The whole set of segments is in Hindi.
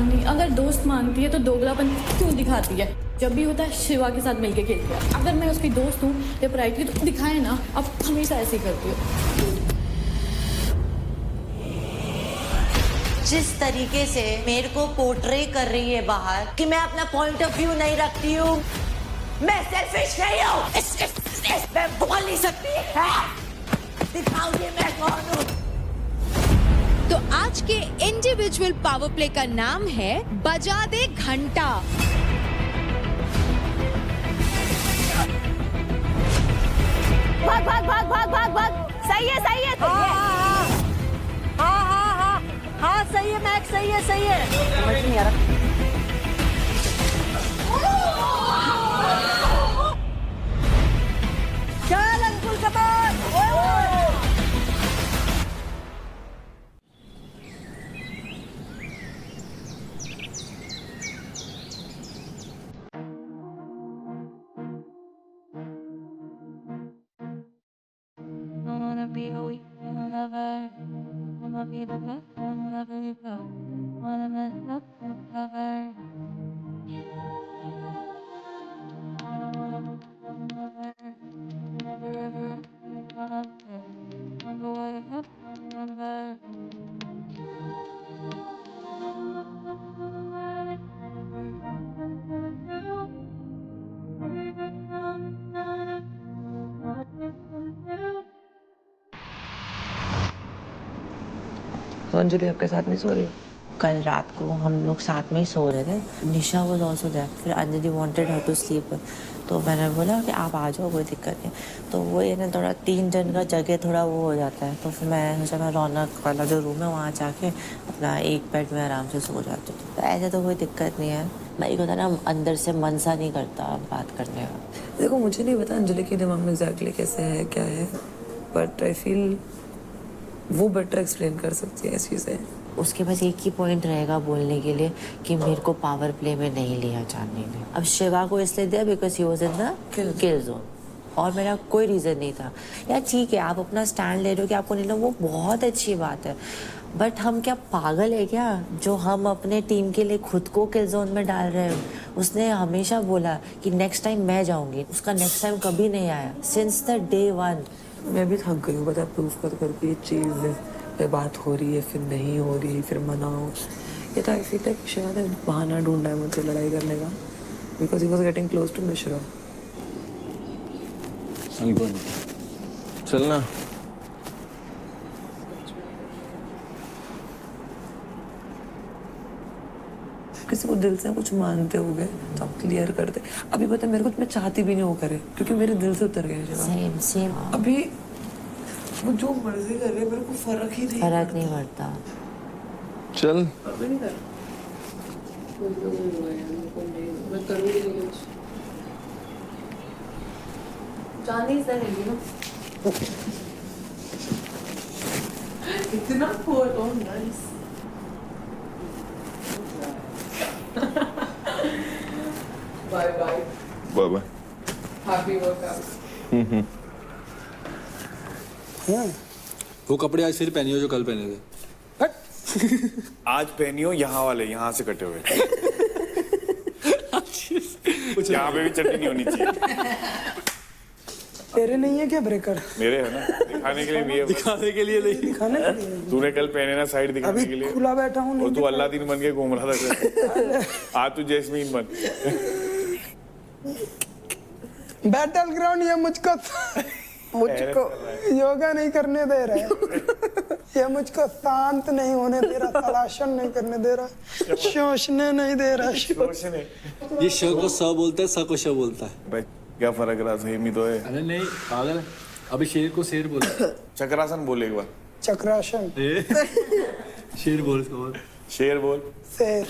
परेशान नहीं, अगर दोस्त मानती है तो दोगलापन क्यों दिखाती है? जब भी होता है शिवा के साथ मिलके खेलती है। अगर मैं उसकी दोस्त हूँ या पराई की तो दिखाए ना, अब हमेशा ऐसे ही करती हो। जिस तरीके से मेरे को पोर्ट्रे कर रही है बाहर कि मैं अपना पॉइंट ऑफ व्यू नहीं रखती हूँ, मैं सेल्फिश नहीं हूँ, मैं बोल नहीं सकती है। दिखाओगे मैं कौन हूँ। तो आज के इंडिविजुअल पावर प्ले का नाम है बजा दे घंटा। भाग भाग भाग भाग भाग भाग। सही है सही है। हाँ सही है मैक्स, सही है सही है। समझ नहीं आ रहा। चल अंकुल कमान। तो अंजलि आपके साथ नहीं सो रही? कल रात को हम लोग साथ में ही सो रहे थे। Nisha was also there. फिर Anjali wanted her to sleep, तो मैंने बोला कि आप आ जाओ, कोई दिक्कत नहीं। तो वो ये ना थोड़ा 3 जन का जगह थोड़ा वो हो जाता है, तो फिर मैं सोचा मैं रौनक वाला जो रूम है वहाँ जाके अपना एक बेड में आराम से सो जाती हूँ। तो ऐसे तो कोई दिक्कत नहीं है। मैं होता ना अंदर से मन सा नहीं करता बात करने का। देखो मुझे नहीं पता अंजलि के दिमाग में एग्जैक्टली कैसे है क्या है, बट आई फील वो बेटर एक्सप्लेन कर सकती है चीज़ें। उसके पास एक ही पॉइंट रहेगा बोलने के लिए कि मेरे को पावर प्ले में नहीं लिया चांदनी ने। अब शिवा को इसलिए दिया because he was in the kill zone, और मेरा कोई रीज़न नहीं था। यार ठीक है, आप अपना स्टैंड ले रहे हो कि आपको नहीं लो, वो बहुत अच्छी बात है, बट हम क्या पागल है क्या जो हम अपने टीम के लिए खुद को किल जोन में डाल रहे हो? उसने हमेशा बोला कि नेक्स्ट टाइम मैं जाऊंगी, उसका नेक्स्ट टाइम कभी नहीं आया सिंस द डे 1। मैं भी थक गई हूँ पता प्रूफ कर करके ये चीज़ पे बात हो रही है, फिर नहीं हो रही, फिर मनाओ। ये तो आई फील लाइक शायद बहाना ढूंढा है मुझसे लड़ाई करने का, because he was getting close to Mishra. चलना। किसी को दिल से कुछ मानते हो गए तो आप क्लियर कर दे। अभी पता मेरे को मैं चाहती भी नहीं वो करे, क्योंकि मेरे दिल से उतर गए। Same same. अभी वो जो मर्जी कर रहे मेरे को फर्क ही नहीं पड़ता। चल अभी नहीं कर। मैं करूँगी नहीं कुछ। जाने ही रहेगी ना। इतना पोर तो nice. Bye bye. Bye bye. Happy workout. वो कपड़े आज फिर पहनी हो जो कल पहने थे। आज पहनी हो यहाँ वाले, यहाँ से कटे हुए। यहाँ पे भी चटनी नहीं होनी चाहिए। तेरे नहीं है क्या ब्रेकर? मेरे है ना, दिखाने के लिए भी है। दिखाने के लिए नहीं, दिखाने के लिए। तूने कल पहने ना साइड दिखाने के लिए। अभी खुला बैठा हूँ। और तू अल्लादीन बन के घूम रहा था। आज तू जैस्मीन बन। बैटल ग्राउंड ये मुझको योगा नहीं करने दे रहा है। ये मुझको शांत नहीं होने दे रहा, तलाशन नहीं करने दे रहा, शोषने नहीं दे रहा। ये श को स बोलता है, स को श बोलता है। भाई क्या फर्क रहा, सेम ही तो है। अरे नहीं पागल है, अभी शेर को शेर बोलता है। चक्रासन बोल एक बार। चक्रासन। शेर बोल इसको बोल। शेर बोल। शेर।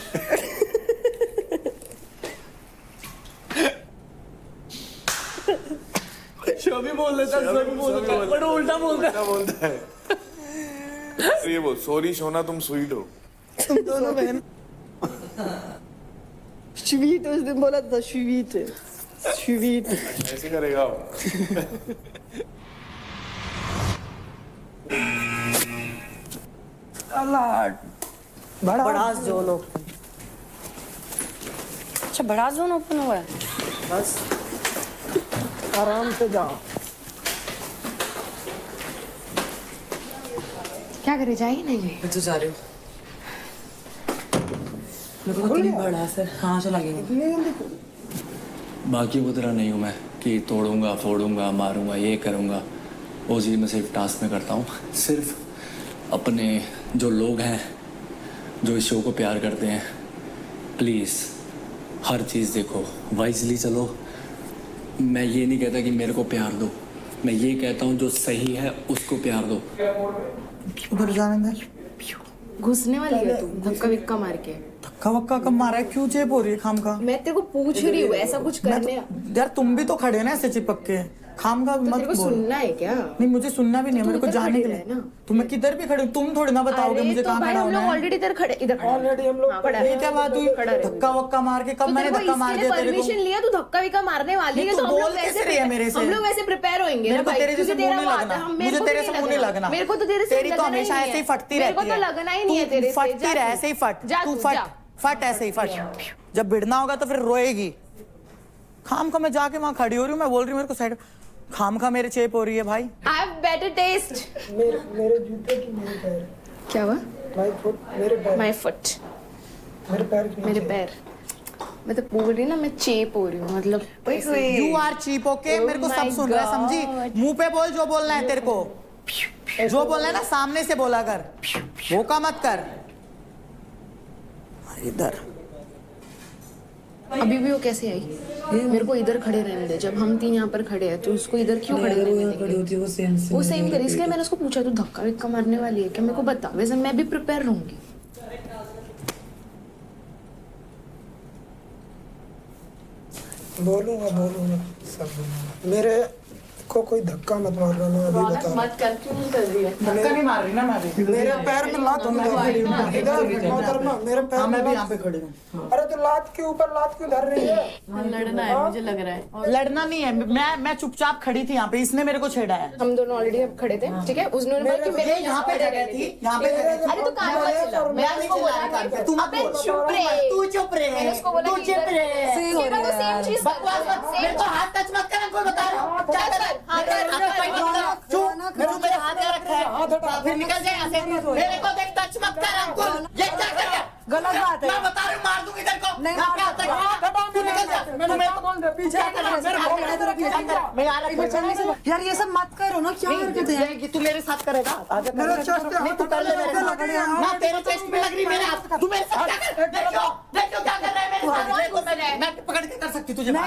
भी बोल लेता है, भी बोल लेता है, बट उल्टा बोलता है। तो ये बोल, सॉरी सोना तुम स्वीट हो। तुम दोनों बहन। स्वीट उस दिन बोला था, स्वीट स्वीट। ऐसे करेगा वो। बड़ा बड़ा जो लोग अच्छा बड़ा जोन ओपन हुआ है। बस आराम से जाओ। क्या करे, जाएगी नहीं जाएगी? मैं तो जा रही हूँ। मेरे को इतनी बड़ा से हाँ चला गया। बाकी वो तरह नहीं हूँ मैं कि तोड़ूंगा फोड़ूंगा मारूंगा ये करूंगा, वो चीज़ मैं सिर्फ टास्क में करता हूँ। सिर्फ अपने जो लोग हैं जो इस शो को प्यार करते हैं, प्लीज़ हर चीज़ देखो, वाइजली चलो। मैं ये नहीं कहता कि मेरे को प्यार दो, मैं ये कहता हूँ जो सही है उसको प्यार दो। उधर जाने दे। घुसने वाली है तू धक्का विक्का मार के। धक्का वक्का कब मारा है? क्यों चेप हो रही है खाम का? मैं तेरे को पूछ रही हूँ ऐसा कुछ करने। यार तुम भी तो खड़े हो ना ऐसे चिपक के, खाम का तो मत तेरे को बोल। सुनना है क्या? नहीं मुझे सुनना भी नहीं है, तो मेरे को इधर जाने के खड़े लिए रहे ना। तो मैं किधर भी खड़े हूँ, तुम थोड़ी ना बताओगे अरे मुझे तो कहाँ भाई खड़ा हम होना लोग है। ऑलरेडी इधर खड़े, इधर ऑलरेडी हम लोग खड़ा ये क्या बात हुई? खड़ा रहे। धक्का वक्का मार के कब मैंने धक्का मार दिया तेरे को? परमिशन लिया तू धक्का विक्का मारने वाली नहीं, है तू तो हम लोग बोल कैसे रही है मेरे से? हम लोग वैसे प्रिपेयर होंगे मेरे ना को भाई, तेरे जैसे क्योंकि मुंह नहीं तेरा लगना, बात है, मुझे तेरे से मुंह नहीं लगना। मेरे को तो तेरे से तेरी तो लगना ही हमेशा नहीं ऐसे ही है। फटती मेरे को रहती है। तो लगना ही नहीं है तू तेरे से। फटती जा रह तू। ऐसे ही फट, जा तू तू, फट जा। फट ऐसे ही फट। जब भिड़ना होगा तो फिर रोएगी। खाम का मैं जाके वहां खड़ी हो रही हूँ, मैं बोल रही हूँ मेरे को साइड, खाम का मेरे चेप हो रही है भाई। I have better taste. मेरे जूते की मेरे पैर, क्या हुआ? माय फुट, मेरे पैर, My foot. मेरे पैर की मेरे पैर। मैं तो बोल रही ना, मैं चेप हो रही हूँ मतलब। You are cheap okay. Oh मेरे को सब my सुन रहा है, God. समझी? मुंह पे बोल जो बोलना है तेरे को, जो बोलना है ना सामने से बोला कर, वो का मत कर। इधर अभी भी वो कैसे आई? मेरे को इधर खड़े रहने दे, जब हम तीन यहाँ पर खड़े हैं तो उसको इधर क्यों खड़े रहने देंगे? वो सेम करे, इसलिए मैंने उसको पूछा तू धक्का विक्का मारने वाली है क्या? मेरे को बता, वैसे मैं भी प्रिपेयर रहूंगी। बोलूंगा सब बोलूंगा। मेरे को कोई धक्का मत मार रहा, मैं अभी बता रहा मत कर, क्यों नहीं कर रही है? धक्का नहीं मार रही ना मैं भी। मेरे पैर में लात क्यों धर रही है? इधर मोहतरमा, मेरे पैर में भी यहाँ पे खड़े हूँ। अरे तो लात के ऊपर लात क्यों धर रही है? लड़ना है मुझे लग रहा है। लड़ना नहीं है, मैं चुपचाप खड़ी थी यहाँ पे, इसने मेरे को छेड़ा है। हम दोनों ऑलरेडी खड़े थे, ठीक है? उसने बोला कि मेरे यहाँ पे जगह थी, यहाँ पे जगह थी। अरे तो कान मत चिल्ला। मैं उसको बोला तू मत अबे बोल, चुप रहे। तू चुप रहे, मैंने उसको बोला तू कि चुप रहे। सेम तो सेम चीज बकवास मत, मेरे को हाथ टच मत कर, कोई बता रहा हूँ क्या कर, हाथ मेरे हाथ रखा है, फिर निकल जाए यहाँ से। मेरे को देख, टच मत कर अंकुल, ये क्या कर रहा है? गलत बात है। मैं बता रही हूँ, मार दूंगी तेरे को। नहीं तू निकल जा, तू मेरे को पीछे कर रहा है, मैं आ रहा हूँ। यार ये सब मत करो ना, क्या हरकतें हैं? ये तू मेरे साथ करेगा? मेरा चेस्ट नहीं, तू कर ले मेरे साथ। ना तेरे चेस्ट में लग रही मेरे हाथ, तू मेरे साथ क्या कर? देखो क्या कर रहा है मेरे साथ। देखो मैं पकड़ के कर सकती तुझे। मैं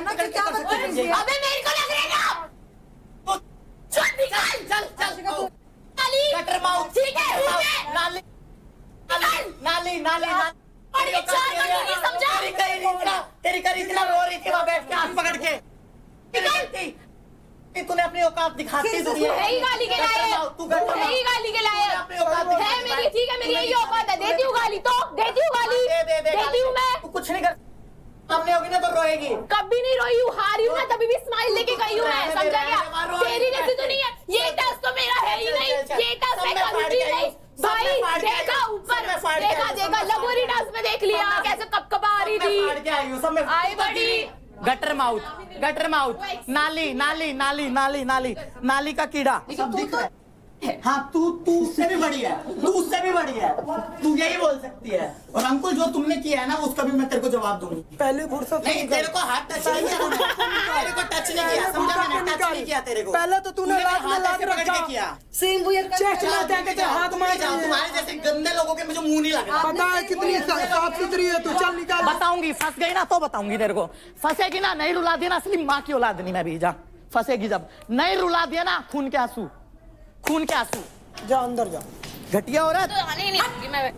पकड़ के कर सकती। अबे मेरे को लग रही है ना। चल निकाल, चल कटर माउथ, ठीक है नाली नाली नाली बड़ी चार नहीं समझा। तेरी करी इतना रो रही थी वहाँ बैठ के हाथ पकड़ के। तूने अपनी औकात दिखाती तू है ही गाली के लायक, तू है ही गाली के लायक है मेरी, ठीक है मेरी यही औकात है। देती हूँ गाली तो देती हूँ गाली, देती हूँ मैं। तू कुछ नहीं कर, सामने होगी ना तो रोएगी। कभी नहीं रोई हूँ, हारी हूँ ना तभी भी स्माइल लेके गई हूँ मैं, समझा क्या? तेरी जैसी तो नहीं है, ये टास्क तो मेरा है ही नहीं, ये टास्क मैं कभी भी नहीं। भाई देखा ऊपर, देखा लगोरी डांस में देख लिया कैसे कपकपा आ रही थी, आई बड़ी। गटर माउथ, नाली नाली नाली नाली नाली नाली का कीड़ा सब दिख रहा है। हाँ तू उससे भी बड़ी है, तू यही बोल सकती है। और अंकुल जो तुमने किया है ना उसका भी मैं तेरे को जवाब दूंगी। पहले फुर्सत नहीं, तेरे को हाथ टच नहीं किया, तेरे को टच नहीं किया, समझा मैंने? टच नहीं किया तेरे को। पहले तो तूने हाथ ऐसे पकड़ के किया। सेम वो यार चेस्ट में जाके हाथ मार जाओ। तुम्हारे जैसे गंदे लोगों के मुझे मुंह नहीं लग रहा। पता है कितनी साफ सुथरी है तू, चल निकाल। बताऊंगी, फंस गई ना तो बताऊंगी तेरे को। फंसेगी ना, नहीं रुला दिया ना, असली माँ की औलाद नहीं मैं भी। जा फंसेगी, जब नहीं रुला दिया ना, खून के आंसू जा अंदर जा, घटिया औरत। तो आने ही नहीं दूंगी मैं।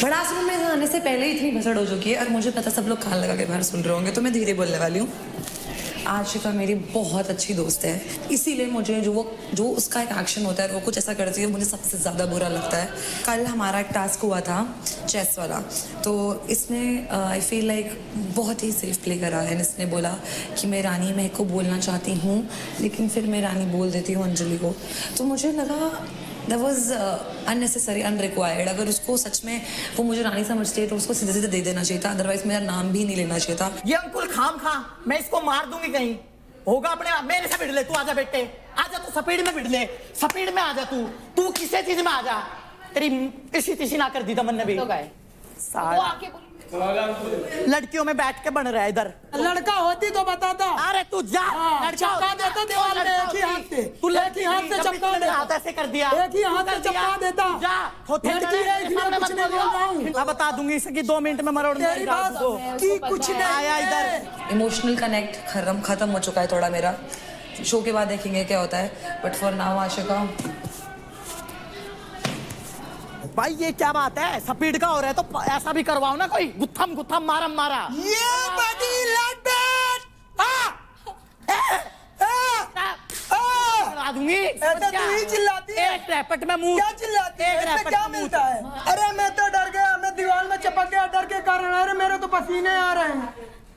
बड़ा आश्रम में आने से पहले ही इतनी भसड़ हो चुकी है और मुझे पता सब लोग कान लगा के बाहर सुन रहे होंगे, तो मैं धीरे बोलने वाली हूँ। आशिका मेरी बहुत अच्छी दोस्त है, इसीलिए मुझे जो उसका एक एक्शन होता है वो कुछ ऐसा करती है, मुझे सबसे ज़्यादा बुरा लगता है। कल हमारा एक टास्क हुआ था चेस वाला, तो इसने आई फील लाइक बहुत ही सेफ प्ले करा है। इसने बोला कि मैं रानी महक को बोलना चाहती हूँ, लेकिन फिर मैं रानी बोल देती हूँ अंजलि को। तो मुझे लगा दैट वाज अननेसेसरी, अनरिक्वायर्ड। अगर उसको सच में वो मुझे रानी समझती है तो उसको सीधे सीधे दे देना चाहिए था, अदरवाइज मेरा नाम भी नहीं लेना चाहिए था। ये अंकुल खाम खा मैं इसको मार दूंगी कहीं होगा अपने आप। मेरे से भिड़ ले तू, आजा बेटे आजा, तू स्पीड में भिड़ ले, स्पीड में आजा, तू किसी चीज में आजा। तेरी इसी तिशी ना कर दी था मैंने भी। तो गए वो आके लड़कियों में बैठ के बन रहा है इधर। लड़का होती तो बताता। अरे तू जा, चपका देता दीवार में एक ही हाथ से। तू एक ही हाथ से चपका देता। हाथ ऐसे कर दिया, एक ही हाथ से चपका देता। जा लड़की है इसलिए कुछ नहीं बोल रहा हूँ। मैं बता दूंगी इसकी 2 मिनट में मरोड़ तेरी बात की कुछ नहीं आया इधर। इमोशनल कनेक्ट खत्म हो चुका है थोड़ा मेरा। शो के बाद देखेंगे क्या होता है, बट फॉर नाउ आशिका। भाई ये क्या बात है, स्पीड का हो रहा है तो ऐसा भी करवाओ ना कोई, गुत्थम गुत्थम मारम मारा। ये बड़ी लड़बेट दूंगी ऐसे तू ही चिल्लाती है। एक रैपट में मुंह क्या चिल्लाती है? एक इससे रैपट क्या में मिलता है? अरे मैं तो डर गया, मैं दीवार में चिपक गया डर के कारण। अरे मेरे तो पसीने आ रहे हैं।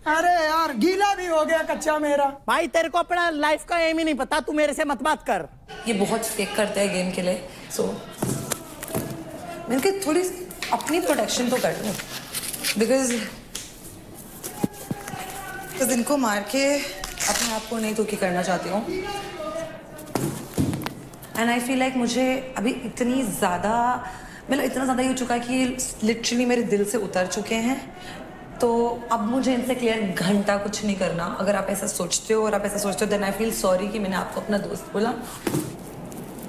अरे यार गीला भी हो गया कच्चा मेरा। भाई तेरे को अपना लाइफ का एम ही नहीं पता, तू मेरे से मत बात कर। ये बहुत फेक करते हैं गेम के लिए, सो मैंने कहा थोड़ी अपनी प्रोटेक्शन तो कर लूं, बिकॉज इनको मार के अपने आप को नहीं दुखी करना चाहती हूँ। एंड आई फील लाइक मुझे अभी इतना ज़्यादा ही हो चुका है कि लिटरली मेरे दिल से उतर चुके हैं। तो अब मुझे इनसे क्लियर घंटा कुछ नहीं करना। अगर आप ऐसा सोचते हो और आप ऐसा सोचते हो देन आई फील सॉरी कि मैंने आपको अपना दोस्त बोला।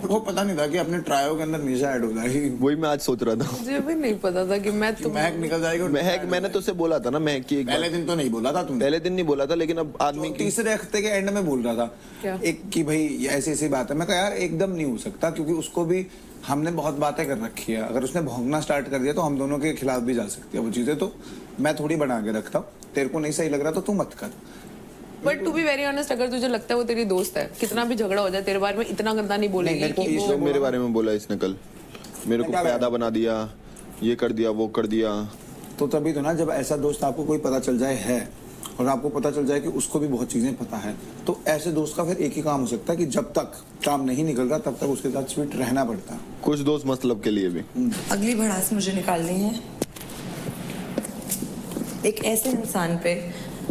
वो पता नहीं था कि अपने ट्रायो के अंदर निशा ऐड हो जाएगी। वही मैं आज सोच रहा था। मुझे भी नहीं पता था कि मैं महक निकल जाएगी। महक मैंने तो उसे बोला था ना, महक की पहले दिन तो नहीं बोला था तुमने। पहले दिन नहीं बोला था, लेकिन अब आदमी की तीसरे हफ्ते के एंड में बोल रहा था क्या? एक कि भाई ये ऐसी बात है। मैं कहा यार एकदम नहीं हो सकता, क्योंकि उसको भी हमने बहुत बातें कर रखी है। अगर उसने भौंकना स्टार्ट कर दिया तो हम दोनों के खिलाफ भी जा सकती है वो चीजें। तो मैं थोड़ी बना के रखता हूँ, तेरे को नहीं सही लग रहा तो तू मत कर। But to be very honest, अगर तुझे लगता है वो तेरी दोस्त है, कितना भी झगड़ा हो जाए तेरे बारे में इतना गंदा नहीं बोलेगी कि वो मेरे बारे में बोला इसने कल, मेरे को पैदा बना दिया, ये कर दिया, वो कर दिया। तो तभी तो ना, जब ऐसा दोस्त आपको कोई पता चल जाए है और आपको पता चल जाए कि उसको भी बहुत चीजें पता है, तो ऐसे दोस्त का फिर एक ही काम हो सकता है कि जब तक काम नहीं निकल रहा तब तक उसके साथ स्वीट रहना पड़ता है। कुछ दोस्त मतलब के लिए भी। अगली भड़ास मुझे निकालनी है एक ऐसे इंसान पे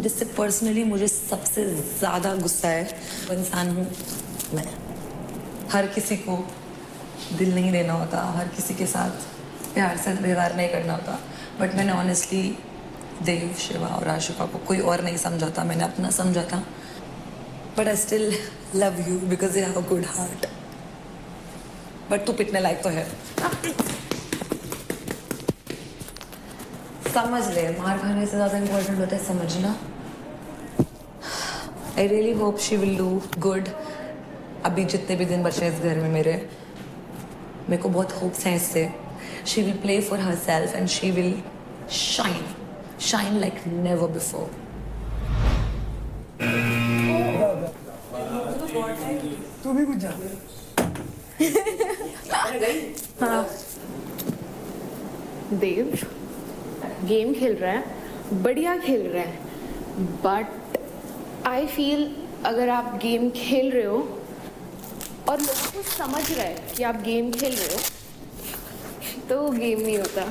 जिससे पर्सनली मुझे सबसे ज़्यादा गुस्सा है। वो इंसान हूँ मैं। हर किसी को दिल नहीं देना होता, हर किसी के साथ प्यार से व्यवहार नहीं करना होता, बट मैंने ऑनेस्टली देव, शिवा और आशिका को कोई और नहीं समझा था, मैंने अपना समझा था। But I still love you because you have a good heart. But तू पिटने लायक तो है। समझ ले, मार खाने से ज़्यादा इम्पोर्टेंट होता है समझना। I really hope she will do good. अभी जितने भी दिन बचे इस घर में मेरे को बहुत होप्स हैं इससे। She will play for her self and she will shine like never before. तू भी कुछ जा। हाँ देव गेम खेल रहा है, बढ़िया खेल रहा है, बट आई फील अगर आप गेम खेल रहे हो और लोगों को समझ रहा है कि आप गेम खेल रहे हो तो गेम नहीं होता।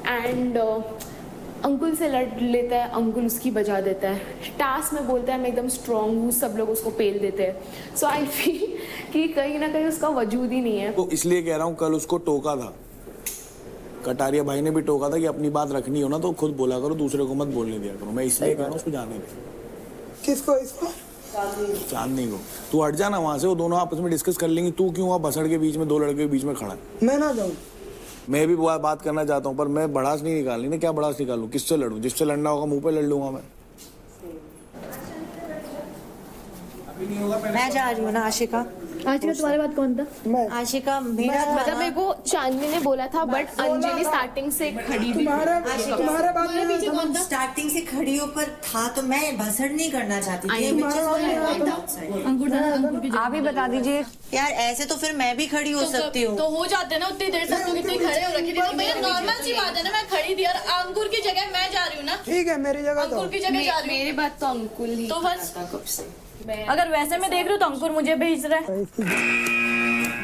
एंड अंकुल से लड़ लेता है, अंकुल उसकी बजा देता है। टास्क में बोलता है मैं एकदम स्ट्रांग हूँ, सब लोग उसको पेल देते हैं। सो आई फील कि कहीं ना कहीं उसका वजूद ही नहीं है। तो इसलिए कह रहा हूँ, कल उसको टोका था, कटारिया भाई ने भी टोका था कि अपनी बात रखनी हो ना तो खुद बोला करो, दूसरे को मत बोलने दिया करो। मैं इसलिए कह रहा हूँ उसको जाने दे। किसको? इसको? चांदनी को। तू हट जाना वहां से, वो दोनों आपस में डिस्कस कर लेंगी। तू क्यों वहाँ भसड़ के बीच में, दो लड़के के बीच में खड़ा है? मैं ना जाऊँ। मैं भी बात करना चाहता हूँ, पर मैं भड़ास नहीं निकालनी ना। क्या भड़ास निकालूं? किससे लड़ूं? जिससे लड़ना होगा मुंह पे लड़ लूंगा मैं। मैं जा रही हूँ ना आशिका। आशिका तुम्हारे बात कौन था? आशिका मेरा मतलब मेरे को चांदनी ने बोला था, बट अंजलि स्टार्टिंग से खड़ी थी। तुम्हारे बात में स्टार्टिंग से खड़ी होकर था तो मैं भसड़ नहीं करना चाहती थी। आप ही बता दीजिए यार ऐसे तो फिर मैं भी खड़ी हो सकती हूँ। तो हो जाते हैं ना उतनी देर तक, तो कितने खड़े हो रखे थे। भैया नॉर्मल सी बात है ना, मैं खड़ी थी और अंकुर की जगह मैं जा रही हूँ ना। ठीक है मेरी जगह अंकुर की जगह जा रही हूँ। मेरी बात तो अंकुल ही तो बस अगर वैसे मैं देख रही हूँ तो अंकुर मुझे भेज रहा है।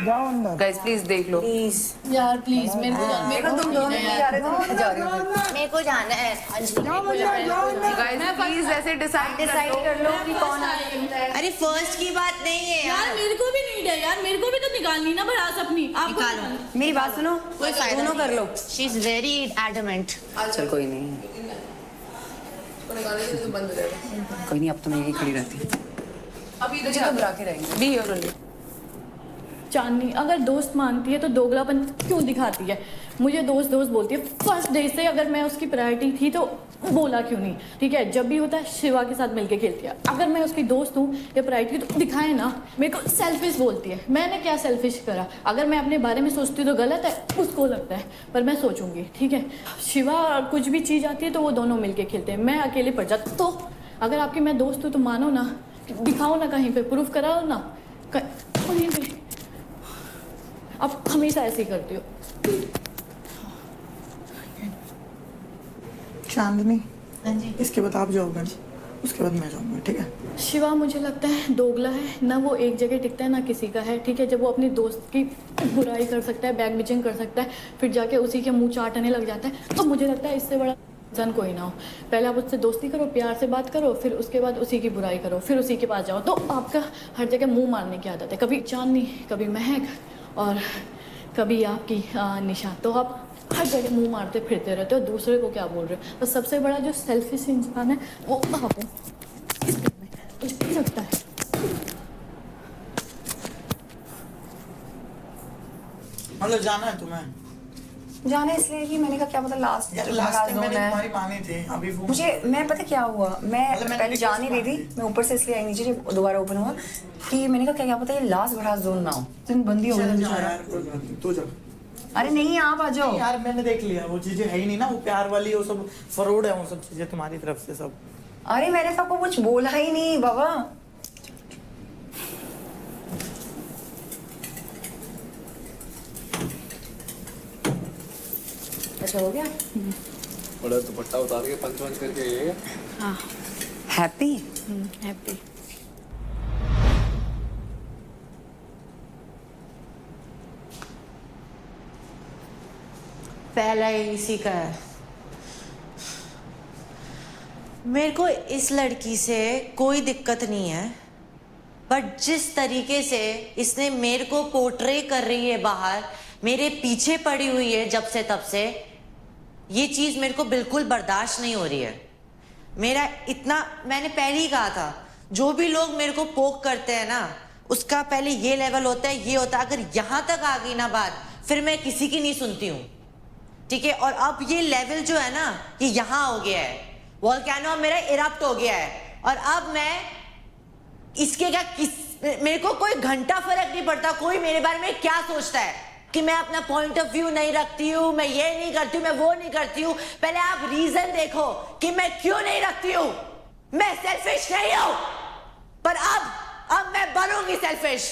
जाओ अंदर। गाइस प्लीज देख लो प्लीज यार प्लीज मेरे को तुम दोनों नहीं जा रहे तुम जा रही हो। मेरे को जाना है गाइस प्लीज ऐसे डिसाइड कर लो कि कौन आ रहा है। अरे फर्स्ट की बात नहीं है यार मेरे को भी नीड है यार, मेरे को भी तो निकालनी ना भड़ास अपनी। आप निकालो। मेरी बात सुनो, कोई फायदा दोनों कर लो। She is very adamant. चल कोई नहीं, कोई नहीं, अब तो मैं यही खड़ी रहती हूँ। अभी मुझे घबरा के रहेंगे भी और चांदनी अगर दोस्त मानती है तो दोगलापन क्यों दिखाती है? मुझे दोस्त दोस्त बोलती है। फर्स्ट डे से अगर मैं उसकी प्रायोरिटी थी तो बोला क्यों नहीं? ठीक है, जब भी होता है शिवा के साथ मिलके खेलती है। अगर मैं उसकी दोस्त हूँ या प्रायोरिटी तो दिखाए ना। मेरे को सेल्फिश बोलती है। मैंने क्या सेल्फिश करा? अगर मैं अपने बारे में सोचती हूँ तो गलत है, उसको लगता है, पर मैं सोचूंगी। ठीक है, शिवा कुछ भी चीज़ आती है तो वो दोनों मिलके खेलते हैं, मैं अकेले पड़ जाती। तो अगर आपकी मैं दोस्त हूँ तो मानो ना, दिखाओ ना, कहीं पे प्रूफ कराओ ना, कहीं पे। अब हमेशा ऐसे ही करती हो। चांदनी, हाँ जी। इसके बाद आप जाओगे, उसके बाद मैं जाऊंगा, ठीक है? शिवा मुझे लगता है दोगला है ना, वो एक जगह टिकता है ना किसी का है। ठीक है, जब वो अपनी दोस्त की बुराई कर सकता है, बैक बिचिंग कर सकता है, फिर जाके उसी के मुंह चाटने लग जाता है, तो मुझे लगता है इससे बड़ा जन कोई ना हो। पहले आप उससे दोस्ती करो, प्यार से बात करो, फिर उसके बाद उसी की बुराई करो, फिर उसी के पास जाओ। तो आपका हर जगह मुंह मारने की आदत है, कभी चांदनी, कभी महक और कभी आपकी निशा। तो आप हर जगह मुंह मारते फिरते रहते हो, दूसरे को क्या बोल रहे हो। तो सबसे बड़ा जो सेल्फिश इंसान है वो आप हो। मुझे लगता है मतलब जाना है तुम्हें? जाना इसलिए कि मैंने कहा क्या पता लास्ट टाइम मैंने तुम्हारी मानी थी, अभी वो मुझे मैं पता क्या हुआ, मैं मतलब पहले जा नहीं रही थी, मैं ऊपर से इसलिए आई नीचे जब दोबारा ओपन हुआ कि मैंने कहा क्या पता ये लास्ट भड़ास जोन ना हो, दिन बंदी हो गई बेचारा। तू जा। अरे नहीं आप आ जाओ यार, मैंने देख लिया वो चीजें है ही नहीं ना, वो प्यार वाली वो सब फरोड है, वो सब चीजें तुम्हारी तरफ से सब। अरे मैंने तो आपको कुछ बोला ही नहीं बाबा। अच्छा हो गया? बड़ा दुपट्टा उतार के पंच पंच करके ये। हाँ हैप्पी हैप्पी। पहला ही इसी का है। मेरे को इस लड़की से कोई दिक्कत नहीं है, बट जिस तरीके से इसने मेरे को पोर्ट्रे कर रही है बाहर, मेरे पीछे पड़ी हुई है जब से तब से, ये चीज मेरे को बिल्कुल बर्दाश्त नहीं हो रही है। मेरा इतना, मैंने पहले ही कहा था, जो भी लोग मेरे को पोक करते हैं ना, उसका पहले ये लेवल होता है, ये होता है। अगर यहां तक आ गई ना बात, फिर मैं किसी की नहीं सुनती हूँ, ठीक है? और अब ये लेवल जो है ना, ये यहां हो गया है, वोल्केनो मेरा इरप्ट हो गया है। और अब मैं इसके क्या मेरे को कोई घंटा फर्क नहीं पड़ता कोई मेरे बारे में क्या सोचता है, कि मैं अपना पॉइंट ऑफ व्यू नहीं रखती हूँ, मैं ये नहीं करती हूँ, मैं वो नहीं करती हूँ। पहले आप रीजन देखो कि मैं क्यों नहीं रखती हूँ। मैं सेल्फिश नहीं हूँ, पर अब मैं बनूंगी सेल्फिश।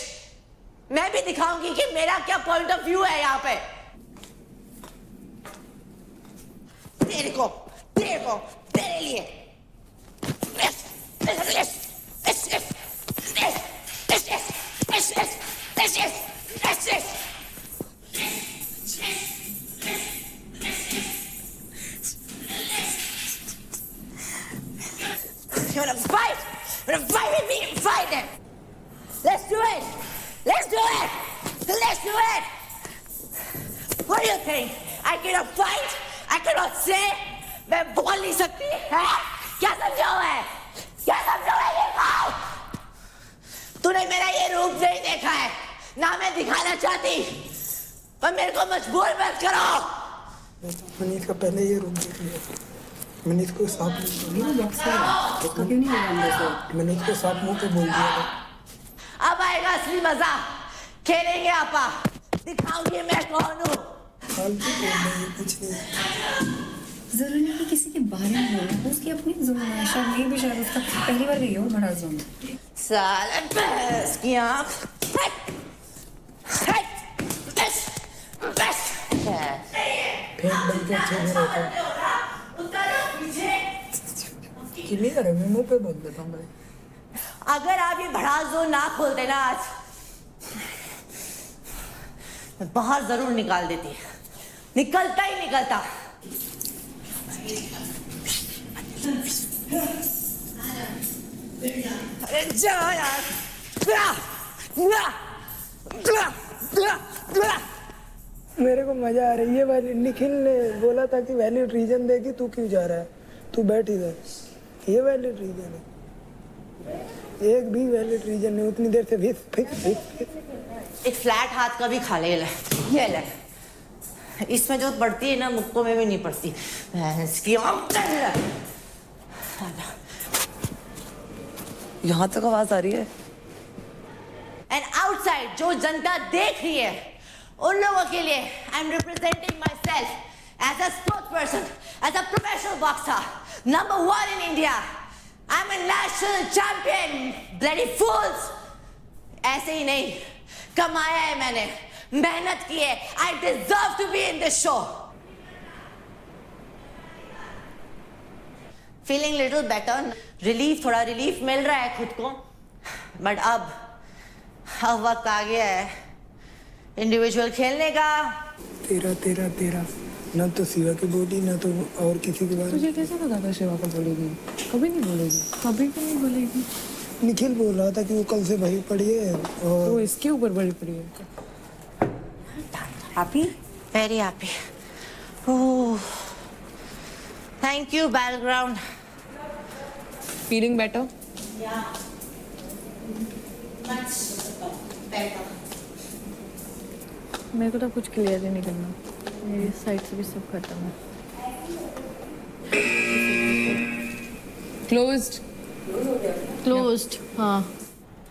मैं भी दिखाऊंगी कि मेरा क्या पॉइंट ऑफ व्यू है यहाँ पे। तेरे लिए You wanna fight? You wanna fight with me? Fight then. Let's do it. Let's do it. Let's do it. What do you think? I cannot fight? I cannot say? मैं बोल नहीं सकती है? क्या समझा हुआ है? क्या समझा हुआ है ये खाओ? तूने मेरा ये रूप नहीं देखा है, ना मैं दिखाना चाहती, पर मेरे को मजबूर मत करो। मनीष का पहले ये रूप देख लिया, मनीष को साफ मनीष को साफ मुंह पे बोल दिया था। अब आएगा असली मजा, खेलेंगे आपा, दिखाऊंगी मैं कौन हूँ। कुछ नहीं, जरूरी नहीं कि किसी के बारे में बोलना, उसकी अपनी जोन है, शायद ये भी शायद उसका पहली बार गई हो बड़ा जोन। साला बस की आँख, फेंक बन के अच्छे में रहता है। क्लियर है, मैं मुंह पे बोल देता हूँ भाई। अगर आप ये भड़ास जोन ना खोलते ना आज, बाहर जरूर निकाल देती, निकलता ही निकलता। अरे जा यार। मेरे को मजा आ रही है भाई। निखिल ने बोला था कि वैलिड रीजन देगी, तू क्यों जा रहा है, तू बैठ इधर। ये वैलिड रीजन है, एक भी वैलिड रीजन नहीं। उतनी देर से एक फ्लैट हाथ का भी खा ले। ये ले, इसमें जो पड़ती है ना मुक्कों में भी नहीं पड़ती। इसकी यहाँ तक आवाज आ रही है। एंड आउटसाइड जो जनता देख रही है उन लोगों के लिए I am representing myself as a sports person, as a professional boxer, number 1 in India. I am a national champion, bloody fools. ऐसे ही नहीं, कमाया है मैंने, मेहनत की है। I deserve to be in this show. Feeling little better, relief, थोड़ा रिलीफ मिल रहा है खुद को। बट अब वक्त आ गया है इंडिविजुअल खेलने का। तेरा तेरा तेरा, ना तो शिवा की बोली ना तो और किसी के बारे में। तुझे कैसा लगा था शिवा को बोलेगी? कभी नहीं बोलेगी, कभी भी नहीं बोलेगी। निखिल बोल रहा था कि वो कल से भरी पड़ी है और तो इसके ऊपर भरी पड़ी है। Happy, very happy. Oh, thank you Battleground. Feeling better? मेरे को तो कुछ क्लियर ही नहीं करना, मेरी साइड से भी सब खत्म है। क्लोज्ड, हाँ।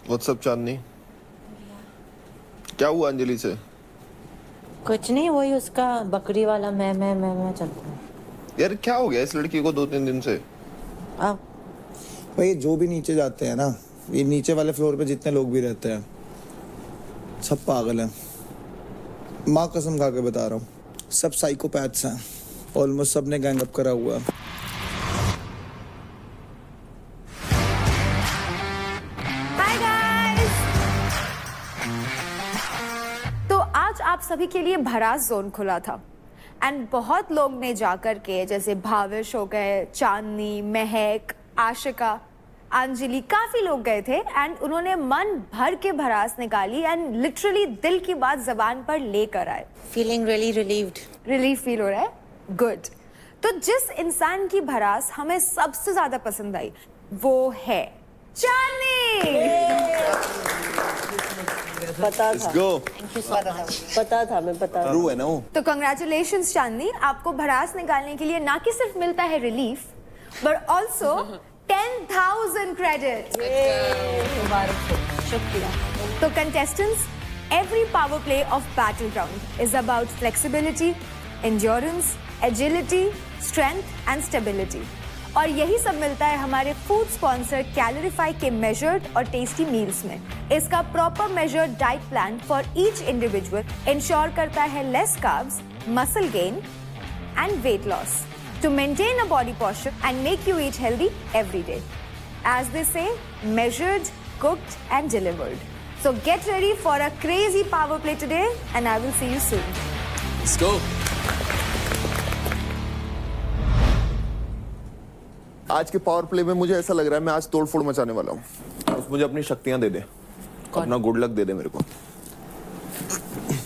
व्हाट्सअप चांदनी, क्या हुआ अंजलि से? कुछ नहीं, वही उसका बकरी वाला मैं चलता हूँ। यार क्या हो गया इस लड़की को 2-3 दिन से? अब भाई जो भी नीचे जाते हैं ना, ये नीचे वाले फ्लोर पे जितने लोग भी रहते हैं सब पागल हैं। माँ कसम खा के बता रहा हूँ, सब साइकोपैथ्स हैं। ऑलमोस्ट सबने गैंग अप करा हुआ है। हाय गाइस, तो आज आप सभी के लिए भरास जोन खुला था एंड बहुत लोग ने जाकर के, जैसे भाविश हो गए, चांदनी, महक, आशिका, अंजलि, काफी लोग गए थे एंड उन्होंने मन भर के भरास निकाली एंड लिटरली दिल की बात जबान पर लेकर आए। Feeling really relieved. Relief feel हो रहा है? गुड। तो जिस इंसान की भरास हमें सबसे ज्यादा पसंद आई वो है चांदनी। पता Let's था। go. Thank you so much. पता था, मैं पता था। रू है ना वो। तो कंग्रेचुलेशंस चांदनी, आपको भरास निकालने के लिए ना कि सिर्फ मिलता है रिलीफ बट ऑल्सो 10,000 क्रेडिट। शुक्रिया। तो contestants, every power play of Battleground is about flexibility, endurance, agility, strength and stability. और यही सब मिलता है हमारे फूड स्पॉन्सर कैलोरीफाई के मेजर्ड और टेस्टी मील्स में। इसका proper measured diet plan for each individual ensure करता है less carbs, muscle gain and weight loss to maintain a body posture and make you eat healthy every day. As they say, measured, cooked and delivered. So get ready for a crazy power play today and I will see you soon. Let's go. आज के पावर प्ले में मुझे ऐसा लग रहा है मैं आज तोड़फोड़ मचाने वाला हूँ। बस मुझे अपनी शक्तियां दे दे, अपना गुड लक दे दे मेरे को।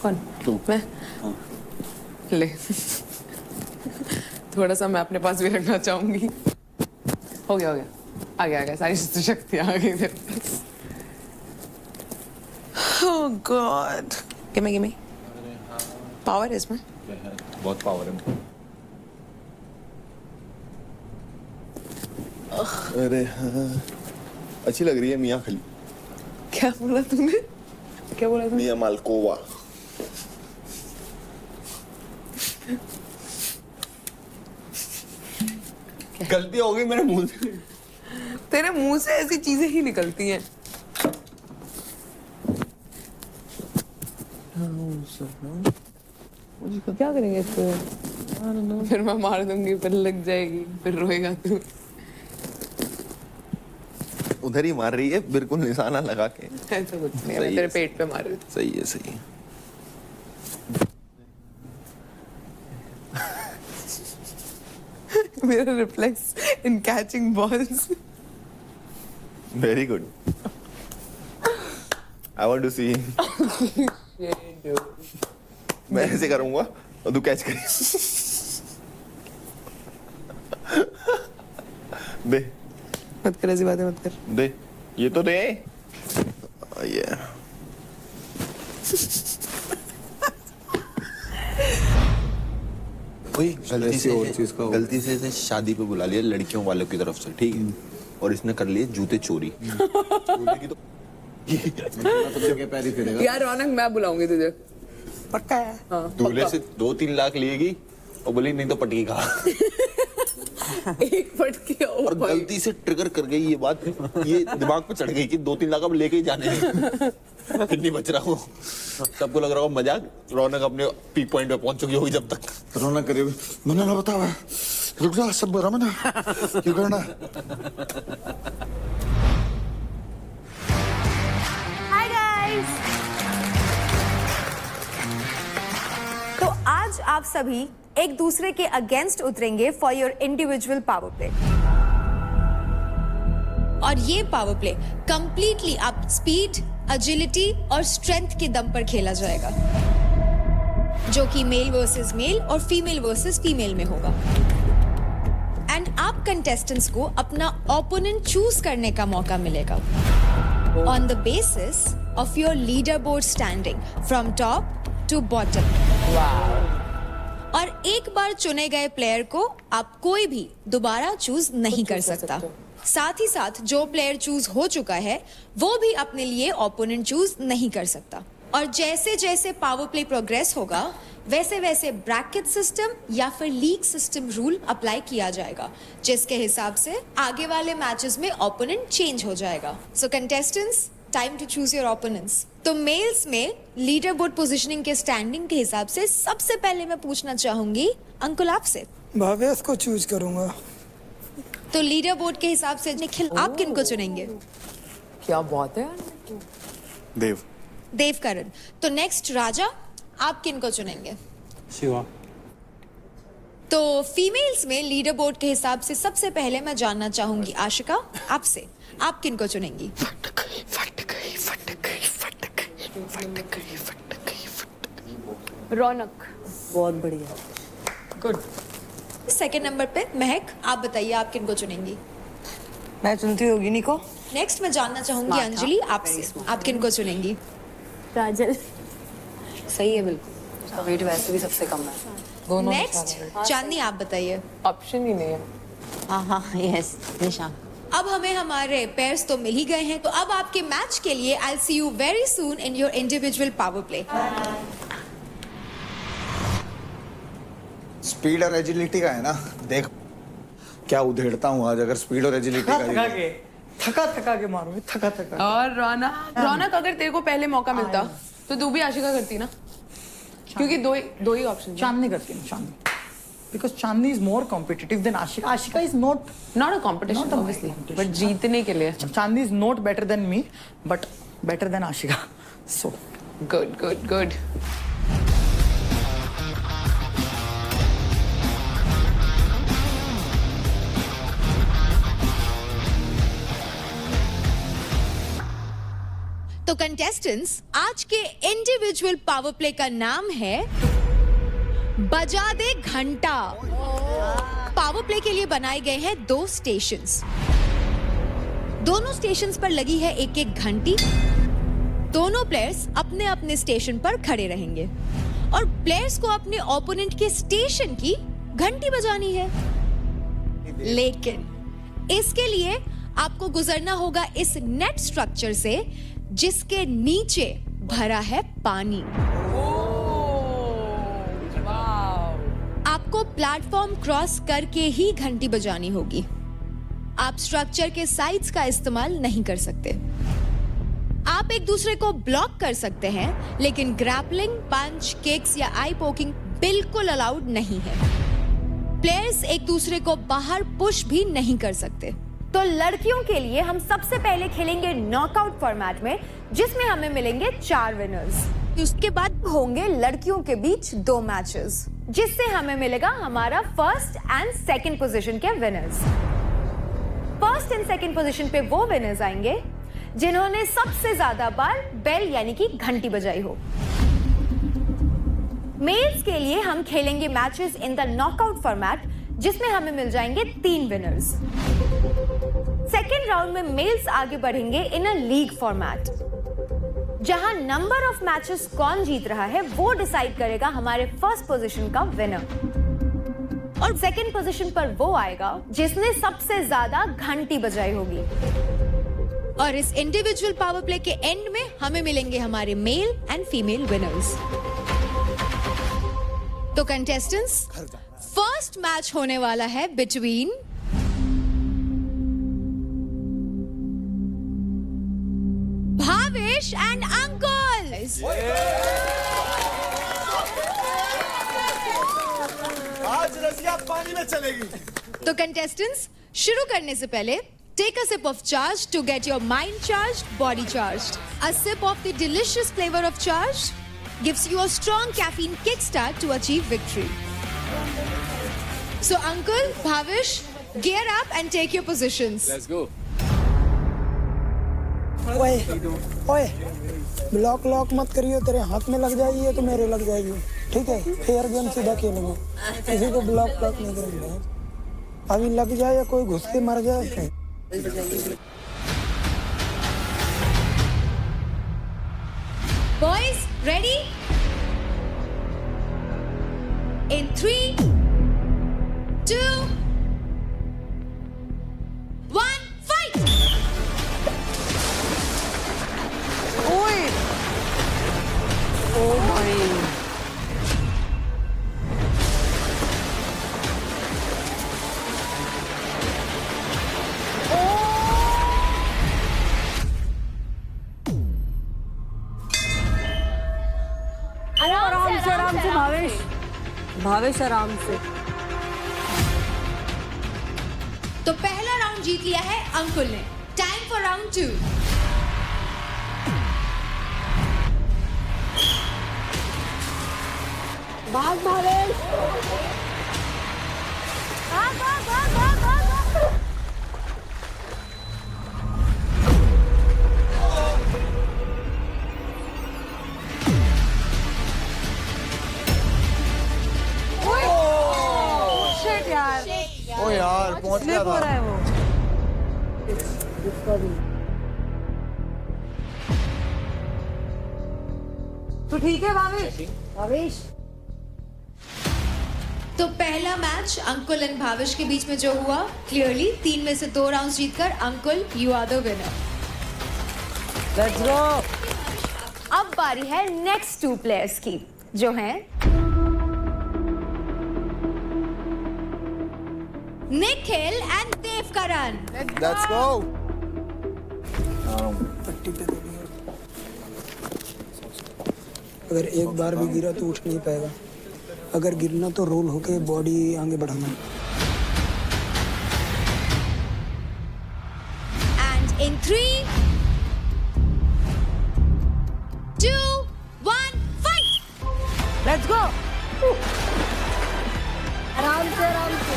कौन? तू। मैं? ले। थोड़ा सा मैं अपने पास भी रखना चाहूंगी। हो गया आ गया सारी शक्तियां आ गई मेरे पास। Oh God. Give me. Power है इसमें। बहुत पावर है। अरे हाँ, अच्छी लग रही है मियाँ खली। क्या बोला तुमने? मियाँ मालकोवा। गलती हो गई मेरे मुंह से। तेरे मुंह से ऐसी चीजें ही निकलती हैं। क्या करेंगे इसको? फिर मैं मार दूंगी, फिर लग जाएगी, फिर रोएगा तू। उधर ही मार रही है, बिल्कुल निशाना लगा के। ऐसा कुछ नहीं है, मैं तेरे पेट पे मार रही थी। सही है। मेरा reflex in catching balls. Very good. I want to see. मैं ऐसे करूंगा और तू कैच करें। दे मत कर, ऐसी बातें मत कर। दे, ये तो दे। ये वही गलती से इसे शादी पे बुला लिया लड़कियों वालों की तरफ से, ठीक है, और इसने कर लिए जूते चोरी। यार रौनक, मैं बुलाऊंगी तुझे। पक्का है? दूल्हे से 2-3 लाख लेगी और बोली नहीं तो पटकी खा। एक पटकी और गलती से ट्रिगर कर गई ये बात, ये दिमाग पे चढ़ गई कि 2-3 लाख अब लेके ही जाने हैं। फिर नहीं बच रहा हो। सबको लग रहा हो मजाक। रौनक अपने पीक पॉइंट पे पहुंच चुकी होगी जब तक। रौनक करीब मैंने ना बतावा, रुक जा, सब बुरा मना क्यों करना। Hi guys. तो आज आप सभी एक दूसरे के अगेंस्ट उतरेंगे for your individual power play. और ये पावर प्ले कंप्लीटली आप स्पीड, एजिलिटी और स्ट्रेंथ के दम पर खेला जाएगा, जो कि मेल वर्सेस मेल और फीमेल वर्सेस फीमेल में होगा। एंड आप कंटेस्टेंट्स को अपना ओपोनेंट चूज करने का मौका मिलेगा on the basis of your leader board standing from top to bottom. और एक बार चुने गए प्लेयर को आप कोई भी दोबारा चूज नहीं कर सकता। साथ ही साथ जो प्लेयर चूज हो चुका है वो भी अपने लिए ओपोनेंट चूज नहीं कर सकता। और जैसे जैसे पावर प्ले प्रोग्रेस होगा वैसे वैसे ब्रैकेट सिस्टम या फिर लीग सिस्टम रूल अप्लाई किया जाएगा, जिसके हिसाब से आगे वाले मैचेस में ओपोनेंट चेंज हो जाएगा। So contestants, time to choose your opponents. तो मेल्स में लीडर बोर्ड पोजीशनिंग के स्टैंडिंग के हिसाब से सबसे पहले मैं पूछना चाहूंगी अंकुल आपसे। भावेश को चूज करूंगा। तो लीडर बोर्ड के हिसाब से निखिल, आप किनको चुनेंगे? क्या बात है यार। देव। देव करण। तो नेक्स्ट राजा, आप किनको चुनेंगे? शिवा। तो फीमेल्स में लीडर बोर्ड के हिसाब से सबसे पहले मैं जानना चाहूंगी आशिका आपसे, आप किनको चुनेंगी? रौनक। बहुत बढ़िया। गुड। सेकंड नंबर पे महक, आप बताइए आप किनको चुनेंगी? मैं चुनती होगी निको। नेक्स्ट मैं जानना चाहूंगी अंजलि आपसे, आप किनको चुनेंगी? काजल। सही है बिल्कुल, उसका वेट वैसे भी सबसे कम है। नेक्स्ट चांदनी, आप बताइए। ऑप्शन ही नहीं है। हाँ, यस निशा। अब हमें हमारे पेयर्स तो मिल ही गए हैं, तो अब आपके मैच के लिए I see you very soon in your individual power play. Speed और एजिलिटी का है ना, देख क्या उधेड़ता हूँ आज। अगर स्पीड और एजिलिटी का थका के मारूंगी, थका। और रौनक अगर तेरे को पहले मौका मिलता तो तू भी आशिका करती ना, क्योंकि दो ही ऑप्शन। चांदनी करती हूँ, Chandni, because Chandni is more competitive than Ashika. Ashika is not a competition obviously, but जीतने के लिए। Chandni is not better than me but better than Ashika. So good good good. तो कंटेस्टेंट्स, आज के इंडिविजुअल पावर प्ले का नाम है बजा दे घंटा। पावर प्ले के लिए बनाए गए हैं 2 स्टेशंस। दोनों स्टेशंस पर लगी है एक एक घंटी। दोनों प्लेयर्स अपने अपने स्टेशन पर खड़े रहेंगे और प्लेयर्स को अपने ओपोनेंट के स्टेशन की घंटी बजानी है। लेकिन इसके लिए आपको गुजरना होगा इस नेट स्ट्रक्चर से जिसके नीचे भरा है पानी। आपको प्लेटफॉर्म क्रॉस करके ही घंटी बजानी होगी। आप स्ट्रक्चर के साइड्स का इस्तेमाल नहीं कर सकते। आप एक दूसरे को ब्लॉक कर सकते हैं, लेकिन ग्रैपलिंग, पंच, किक्स या आई पोकिंग बिल्कुल अलाउड नहीं है। प्लेयर्स एक दूसरे को बाहर पुश भी नहीं कर सकते। तो लड़कियों के लिए हम सबसे पहले खेलेंगे नॉकआउट फॉर्मेट में, जिसमें हमें मिलेंगे 4 विनर्स। उसके बाद होंगे लड़कियों के बीच 2 मैचेस, जिससे हमें मिलेगा हमारा फर्स्ट एंड सेकंड पोजीशन के winners. First and second position पे वो विनर्स आएंगे जिन्होंने सबसे ज्यादा बार बेल यानी कि घंटी बजाई हो। मेल्स के लिए हम खेलेंगे matches in the knockout format, जिसमें हमें मिल जाएंगे 3 विनर्स। सेकेंड राउंड में मेल्स आगे बढ़ेंगे इन अ लीग फॉर्मेट, जहां नंबर ऑफ मैचेस कौन जीत रहा है वो डिसाइड करेगा हमारे फर्स्ट पोजीशन का विनर। और सेकेंड पोजीशन पर वो आएगा जिसने सबसे ज्यादा घंटी बजाई होगी। और इस इंडिविजुअल पावर प्ले के एंड में हमें मिलेंगे हमारे मेल एंड फीमेल विनर्स। तो कंटेस्टेंट्स, फर्स्ट मैच होने वाला है बिटवीन भावेश एंड अंकुल। आज रसिया पानी में चलेगी। तो कंटेस्टेंट्स, शुरू करने से पहले take a sip of charge to get your mind charged, body charged. A sip of the delicious flavor of charge gives you a strong caffeine kickstart to achieve victory. So Uncle, Bhavish, gear up and take your positions. Let's go. ओए ब्लॉक लॉक मत करियो, तेरे हाथ में लग जाएगी तो मेरे लग जाएगी, ठीक है? फेयर गेम सीधा खेलेंगे, किसी को ब्लॉक लॉक नहीं करेंगे। अभी लग जाए या कोई घुस के मर जाए। Boys, ready? In 3, 2, 1, fight! ओए! Oh my! आराम से भावेश, भावेश आराम से। तो पहला राउंड जीत लिया है अंकुल ने। Time for round 2। भाग भावेश, भाग भाग भाग भाग भाग। ओ यार पहुंच गया स्लिप हो रहा है वो। तो ठीक है भावेश, भावेश। तो पहला मैच अंकुल एंड भाविश के बीच में जो हुआ, क्लियरली 3 में से 2 राउंड्स जीतकर Ankul, you are the winner. Let's go. अब बारी है नेक्स्ट 2 प्लेयर्स की, जो हैं Nikhil and Devkaran. Let's go. पट्टी पे दे दिया। अगर एक बार भी गिरा तो उठ नहीं पाएगा, अगर गिरना तो रोल होके बॉडी आगे बढ़ाना। And in 3, 2, 1, fight! लेट्स गो। आराम से, आराम से।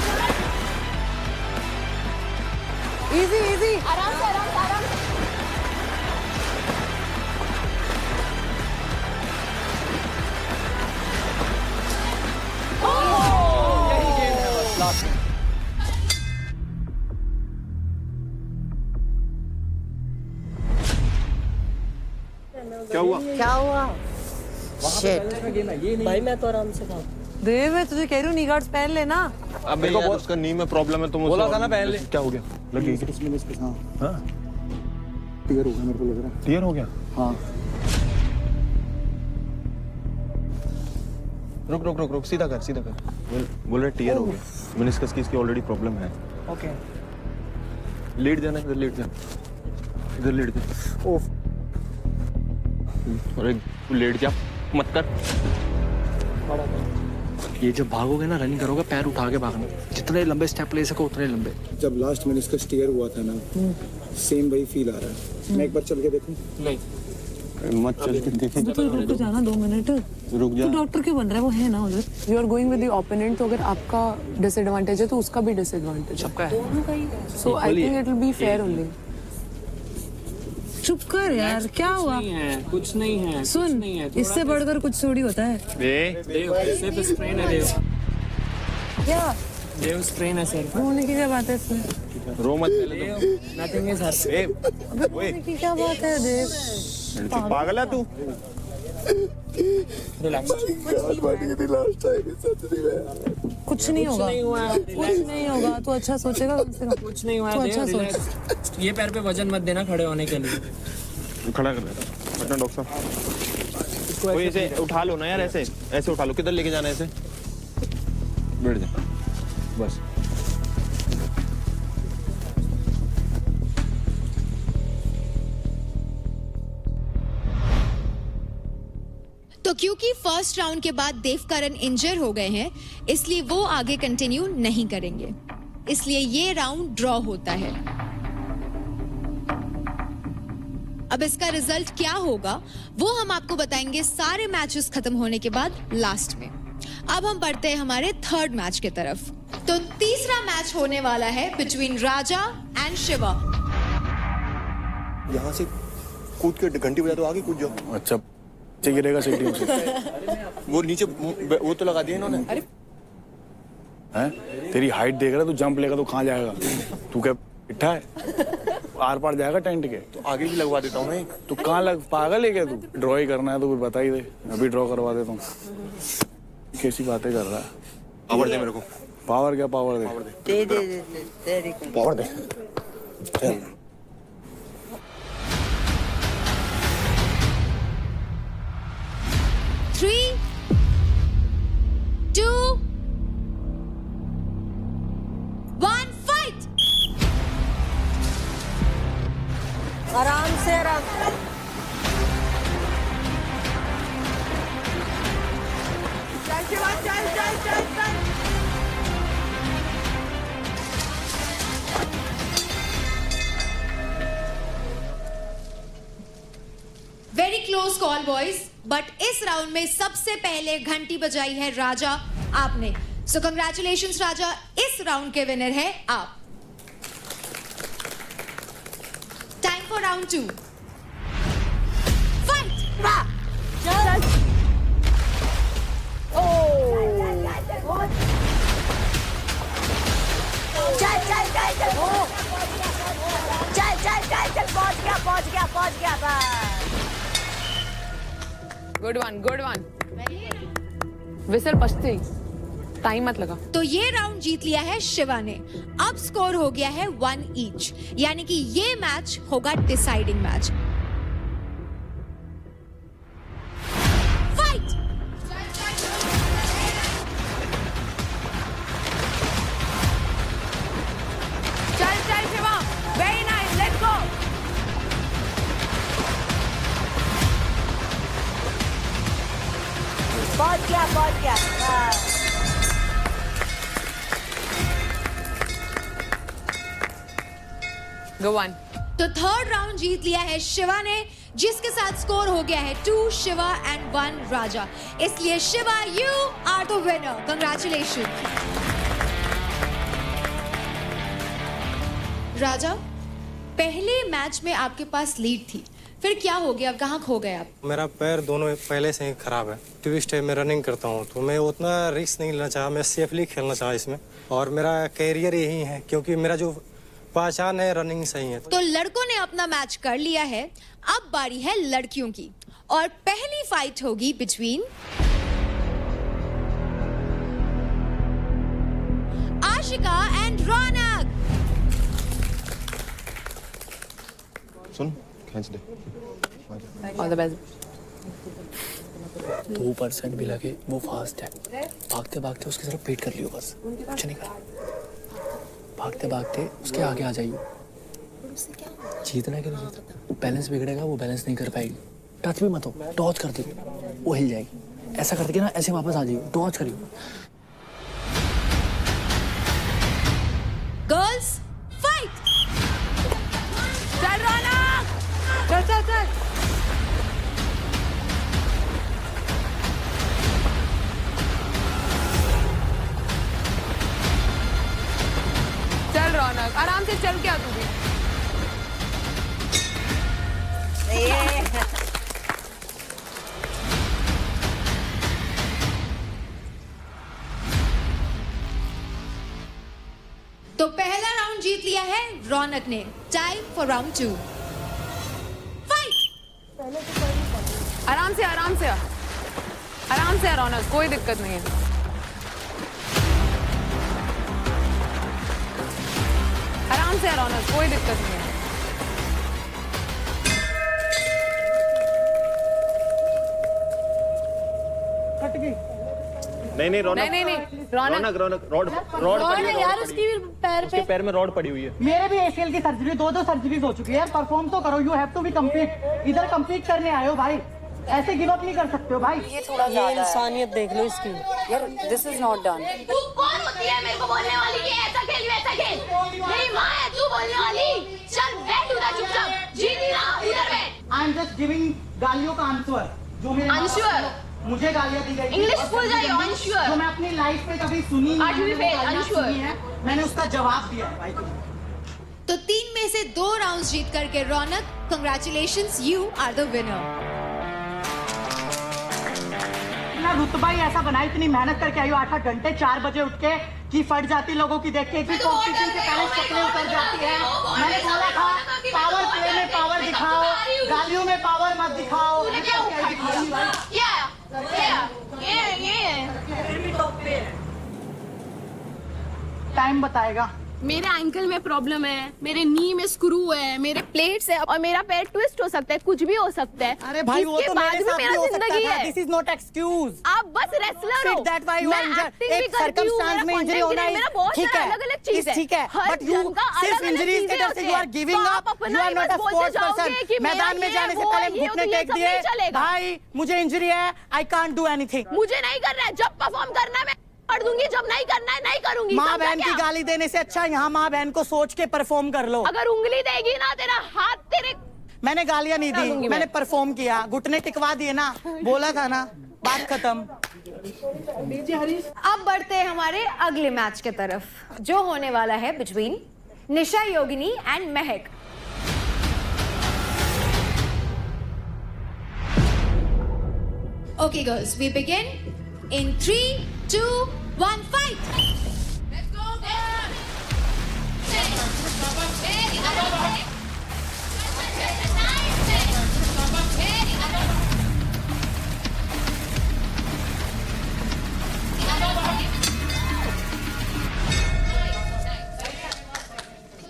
इजी इजी, आराम से आराम से आराम से। क्या हुआ? क्या हुआ? भाई मैं तो आराम से था। देव, मैं तुझे कह रही हूँ नी गार्ड्स पहन लेना। अब मेरे को उसका नी में प्रॉब्लम है तो मुझे बोला था ना पहन ले। क्या हो गया? लगी हाँ क्लियर हो गया मेरे को लग रहा है। क्लियर हो गया? हाँ रुक रुक रुक रुक, सीधा कर सीधा कर। बोल रहे टीयर हो गया, मेनिस्कस की इसकी ऑलरेडी प्रॉब्लम है। ओके लेट जाना, इधर लेट जा, इधर लेट जा। ओफ अरे तू लेट जा मत कर। ये जब भागोगे ना, रनिंग करोगे, पैर उठा के भागना, जितने लंबे स्टेप ले सको उतने लंबे। जब लास्ट मेनिस्कस टीयर हुआ था ना, सेम वही फील आ रहा है। मैं एक बार चल के देखूं? नहीं, मत चल के देखें। तो रुक जाना 2 मिनट। रुक जा। तो डॉक्टर क्यों बन रहा है, वो है ना उधर। You are going with the opponent, तो अगर आपका डिसएडवांटेज है तो उसका भी डिसएडवांटेज सबका है। So I think it will be fair only. चुप कर यार, क्या हुआ? कुछ नहीं है। सुन, इससे बढ़कर कुछ थोड़ी होता है। सिर्फ स्ट्रेन है देव। क्या देव स्ट्रेन है सर। रोने की क्या बात है इसमें? रो मत पहले तो। Nothing is sir. अबे रोने की क्या बात है देव? पागल है तू? कुछ नहीं होगा, कुछ नहीं होगा। तू अच्छा सोचेगा कम से कम। कुछ नहीं हुआ तू है अच्छा देव, सोच। relax। ये पैर पे वजन मत देना खड़े होने के लिए। खड़ा कर देता अपना डॉक्टर साहब। कोई ऐसे उठा लो ना यार, ऐसे ऐसे उठा लो। किधर लेके जाना है ऐसे? बैठ जा बस। तो क्योंकि फर्स्ट राउंड के बाद देवकरण इंजर हो गए हैं, इसलिए वो आगे कंटिन्यू नहीं करेंगे, इसलिए ये राउंड ड्रॉ होता है। अब इसका रिजल्ट क्या होगा वो हम आपको बताएंगे सारे मैचेस खत्म होने के बाद लास्ट में। अब हम बढ़ते हैं हमारे थर्ड मैच की तरफ। तो तीसरा मैच होने वाला है बिटवीन राजा एंड शिवा। यहाँ से कूद के घंटी बजा दो, आगे कूद जाओ। अच्छा गिरेगा सीढ़ियों से। वो नीचे वो तो लगा दिया इन्होंने। हैं? तेरी हाइट देख रहा है, तू जंप लेगा तो कहाँ जाएगा? तू क्या इट्ठा है? आर पार जाएगा टेंट के। तो आगे भी लगवा देता हूँ मैं। तू कहाँ पागल है क्या तू? ड्रॉ ही करना है तो कुछ बता ही दे, अभी ड्रॉ करवा देता हूँ। कैसी बातें कर रहा है? पावर दे मेरे को। पावर क्या पावर दे? पावर दे। चल। Three, 2, 1, fight! आराम से आराम। Very close call boys, but इस राउंड में सबसे पहले घंटी बजाई है राजा आपने। सो कंग्रेचुलेशंस राजा, इस राउंड के विनर है आप। Time for round 2। फाइट! पहुंच गया बस। Good one. विसल बजते ही टाइम मत लगा। तो ये राउंड जीत लिया है शिवा ने। अब स्कोर हो गया है 1 ईच, यानी कि ये मैच होगा डिसाइडिंग मैच। फाइट! चल शिवा, वेरी नाइस, लेट्स गो। पहुंच गया। Go one. तो थर्ड राउंड जीत लिया है शिवा ने, जिसके साथ स्कोर हो गया है 2 शिवा एंड 1 राजा। इसलिए Shiva, you are the winner. Congratulation. Raja, पहले मैच में आपके पास लीड थी, फिर क्या हो गया, कहाँ खो गए आप? मेरा पैर दोनों पहले से ही खराब है। ट्विस्ट है, मैं रनिंग करता हूँ तो मैं उतना रिस्क नहीं लेना चाहा, मैं सेफली खेलना चाहा इसमें, और मेरा कैरियर यही है क्योंकि मेरा जो पहचान है रनिंग सही है। तो लड़कों ने अपना मैच कर लिया है, अब बारी है लड़कियों की, और पहली फाइट होगी बिटवीन आशिका एंड रौनक। सुन, खींच दे। All the best. 2% भी लगे, वो फास्ट है। भागते भागते उसकी तरफ पेट कर लियो, बस कुछ नहीं कर। भागते भागते उसके आगे आ जाइए। जीतना है कि नहीं जीतना? बैलेंस बिगड़ेगा, वो बैलेंस नहीं कर पाएगी। टच भी मत हो, डॉज कर दो, वो हिल जाएगी। ऐसा करके ना ऐसे वापस आ जाइए, डॉज करिए। Girls fight! चल रौनक, चल। आराम से चल क्या तू भी तो पहला राउंड जीत लिया है रौनक ने। Time for round 2। आराम से आराम से आराम से रौनक, कोई दिक्कत नहीं है। आराम से रौनक, कोई दिक्कत नहीं है। नहीं रौनक, नहीं रौनक रौनक रॉड यार उसकी पैर पे पैर में रॉड पड़ी हुई है। मेरे भी एसीएल की सर्जरी दो सर्जरीज हो चुकी है यार। परफॉर्म तो करो, you have to be complete. इधर कंप्लीट करने आए हो भाई, ऐसे गिव अप नहीं कर सकते हो भाई। ये इंसानियत देख लो इसकी यार, दिस इज नॉट डन। तू कौन होती है मेरे को बोलने वाली कि ऐसा खेल वैसा खेल? मेरी माँ है तू बोलने वाली? चल बैठ उधर चुपचाप, जीती ना उधर बैठ। आई एम जस्ट गिविंग गालियों का आंसर जो मेरे आंसर? मुझे गालियां दी गई। इंग्लिश भूल जाइए, आंसर जो मैं अपनी लाइफ में कभी सुनी नहीं, आठवीं फेल, गालियां आंसर। सुनी है, मैंने उसका जवाब दिया है भाई। तो 3 में से 2 राउंड्स जीत करके Raunak, congratulations, you are the winner. इतना रुतबा ही ऐसा बना, इतनी मेहनत करके आई हो 8 घंटे 4 बजे उठ के कि फट जाती लोगों की देख के, कि कॉम्पिटिशन से पहले शक्लें उतर जाती है। मैंने बोला था पावर प्ले में पावर दिखाओ, गालियों में पावर मत दिखाओ। टाइम बताएगा। मेरे एंकल में प्रॉब्लम है, मेरे नी में स्क्रू है, मेरे प्लेट्स है और मेरा पैर ट्विस्ट हो सकता है, कुछ भी हो सकता है। अरे भाई वो तो मेरे साथ भी हो सकता था। This is not excuse. आप बस रेसलर हो। That why you are injured. एक सर्कमस्टेंस में इंजरी होना है, ठीक है, अलग-अलग चीज है, ठीक है, बट यू सिर्फ इंजरीज के डर से you are giving up. You are not a sports person. मैदान में जाने से पहले घुटने टेक दिए। भाई मुझे इंजरी है, आई कांट डू एनीथिंग। मुझे नहीं करना है, जब परफॉर्म करना है मैं कर दूंगी, जब नहीं करना है नहीं करूंगी। माँ बहन की गाली देने से अच्छा यहाँ माँ बहन को सोच के परफॉर्म कर लो। अगर उंगली देगी ना तेरा हाथ तेरे। मैंने गालियां नहीं दी, मैंने परफॉर्म किया, घुटने टिकवा दिए ना, बोला था ना, बात खत्म। अब बढ़ते हैं हमारे अगले मैच की तरफ, जो होने वाला है between Nisha Yogini and Mahak. Okay girls, we begin in 3, 2, 1, fight! Let's go girls!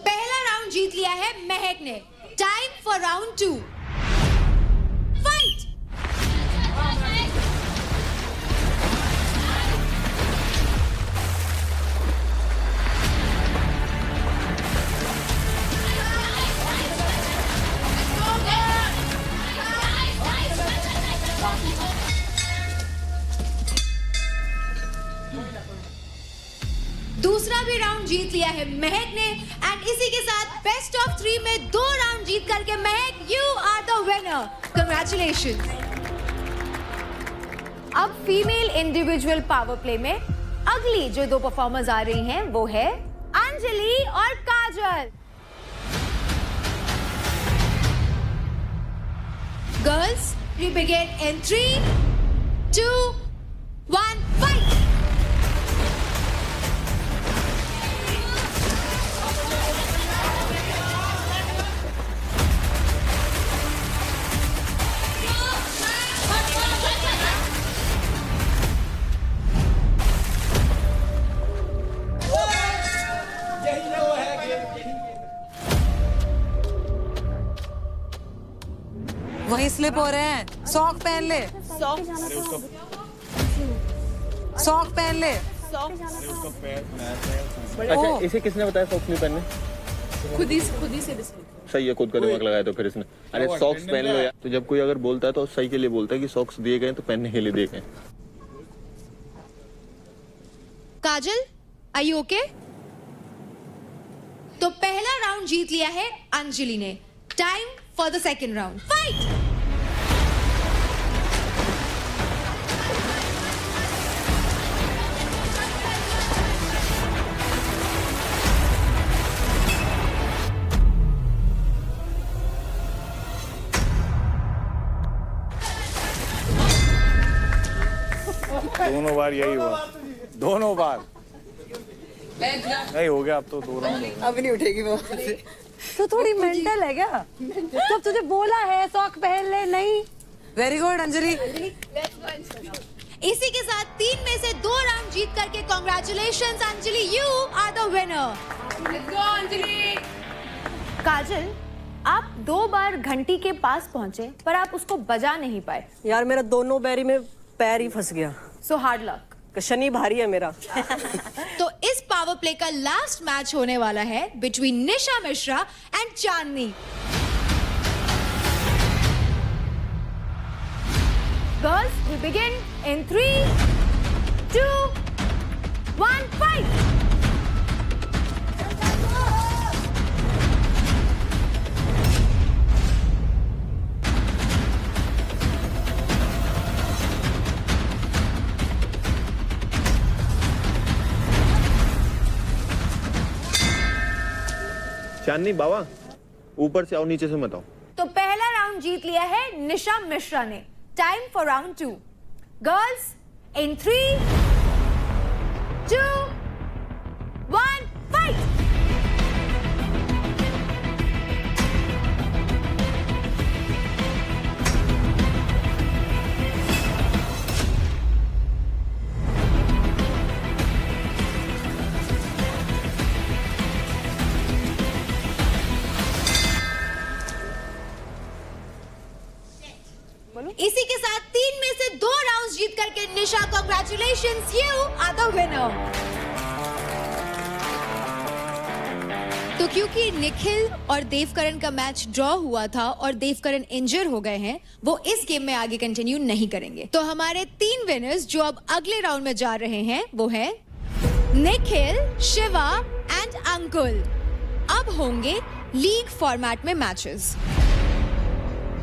पहला राउंड जीत लिया है महक ने। Time for round 2। फाइट! दूसरा भी राउंड जीत लिया है महक ने एंड इसी के साथ बेस्ट ऑफ 3 में 2 राउंड जीत करके Mehak, you are the winner. Congratulations. अब फीमेल इंडिविजुअल पावर प्ले में अगली जो 2 परफॉर्मर्स आ रही हैं वो है अंजलि और Kajal. Girls, we begin in 3, 2, 1, fight! वही स्लिप हो रहे हैं। सॉक पहन ले, सॉक पहन ले। अच्छा इसे किसने बताया सॉक्स नहीं पहनने? खुद ही से सही है, खुद का दिमाग लगाया तो फिर इसने। अरे सॉक्स पहन लो यार। तो जब कोई अगर बोलता है तो सही के लिए बोलता है कि सॉक्स दिए गए तो पहनने के लिए दिए गए। काजल, आर यू ओके? तो पहला राउंड जीत लिया है अंजलि ने। Time for the second round. Fight! दोनों बार यही हुआ, दोनों बार नहीं हो गया। अब तो 2 राउंड अब नहीं उठेगी वो। तो थोड़ी मेंटल है क्या? जब तुझे बोला है सॉक पहन ले, नहीं। Very good Anjali. इसी के साथ 3 में से 2 राउंड जीत करके congratulations Anjali, you are the winner. Let's go Anjali. Kajal, आप 2 बार घंटी के पास पहुंचे पर आप उसको बजा नहीं पाए। यार मेरा दोनों बैरी में पैर ही फंस गया। So hard luck. शनि भारी है मेरा। तो इस पावर प्ले का लास्ट मैच होने वाला है between Nisha Mishra and Chandni. Girls, we begin in 3, 2, 1, fight. Chandni बाबा, ऊपर से आओ, नीचे से मत आओ। तो पहला राउंड जीत लिया है निशा मिश्रा ने। Time for round 2। Girls, in 3, 2, 1, fight. इसी के साथ 3 में से 2 राउंड्स जीत करके Nisha, congratulations, you are the winner. तो क्योंकि निखिल और देवकरण का मैच ड्रॉ हुआ था और देवकरण इंजर हो गए हैं, वो इस गेम में आगे कंटिन्यू नहीं करेंगे। तो हमारे 3 विनर्स जो अब अगले राउंड में जा रहे हैं वो है निखिल, शिवा एंड अंकुल। अब होंगे लीग फॉर्मेट में मैचेस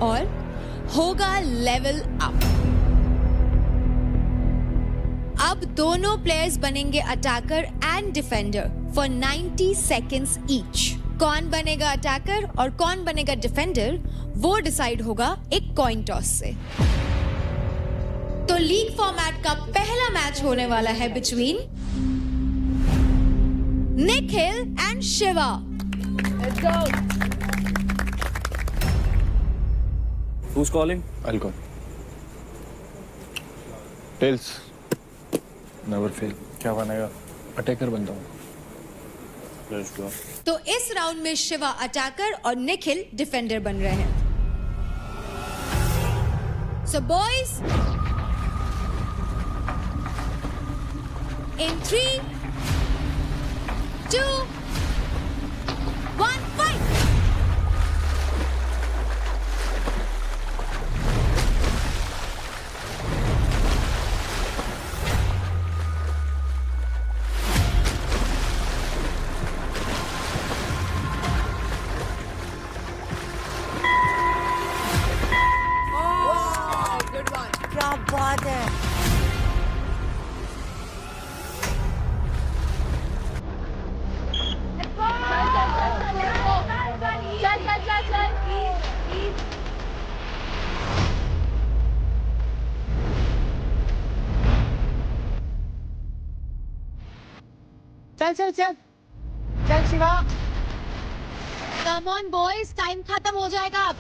और होगा लेवल अप। अब दोनों प्लेयर्स बनेंगे attacker and defender for 90 seconds each. कौन बनेगा अटैकर और कौन बनेगा डिफेंडर वो डिसाइड होगा एक कॉइन टॉस से। तो लीग फॉर्मेट का पहला मैच होने वाला है between Nikhil and Shiva. Let's go. Who's calling? I'll call. Tails. Never fail. क्या बनेगा? अटैकर बनता हूँ। Let's go. तो इस राउंड में शिवा अटैकर और निखिल डिफेंडर बन रहे हैं। सो बॉयज, इन 3, 2, 1, फाइट। क्या बात है। चल चल Shiva. Come on boys, time खत्म हो जाएगा अब।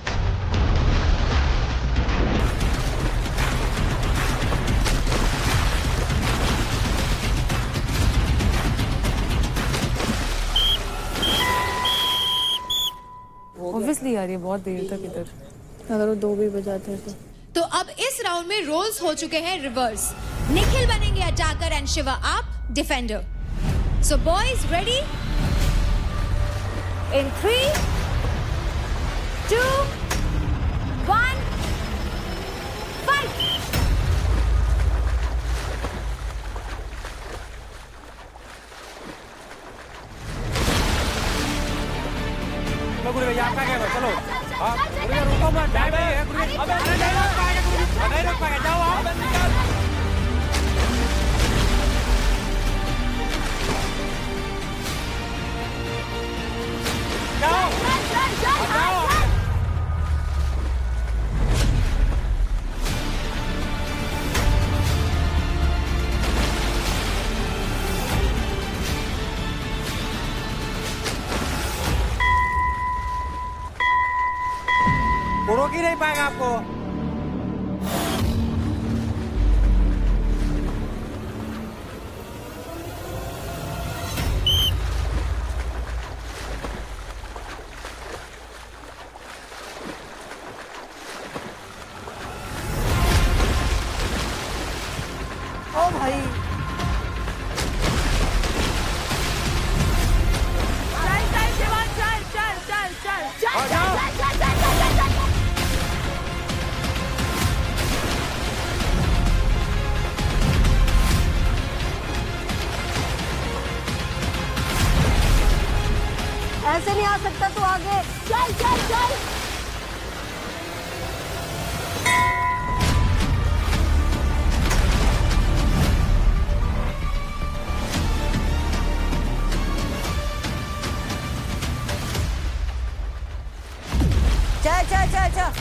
ऑब्वियसली यार ये बहुत देर तक इधर, अगर वो 2 भी बजाते तो अब इस राउंड में रोल्स हो चुके हैं रिवर्स। निखिल बनेंगे अटैकर एंड शिवा आप defender. So boys ready? In 3, 2, 1, fight. भैया आपका क्या है? चलो रुको मत, टाइम नहीं है। नहीं रोक पाएगा, जाओ आप। नहीं पाएगा आपको। ओ भाई ऐसे नहीं आ सकता तू आगे। चल चल चल। चल चल चल चल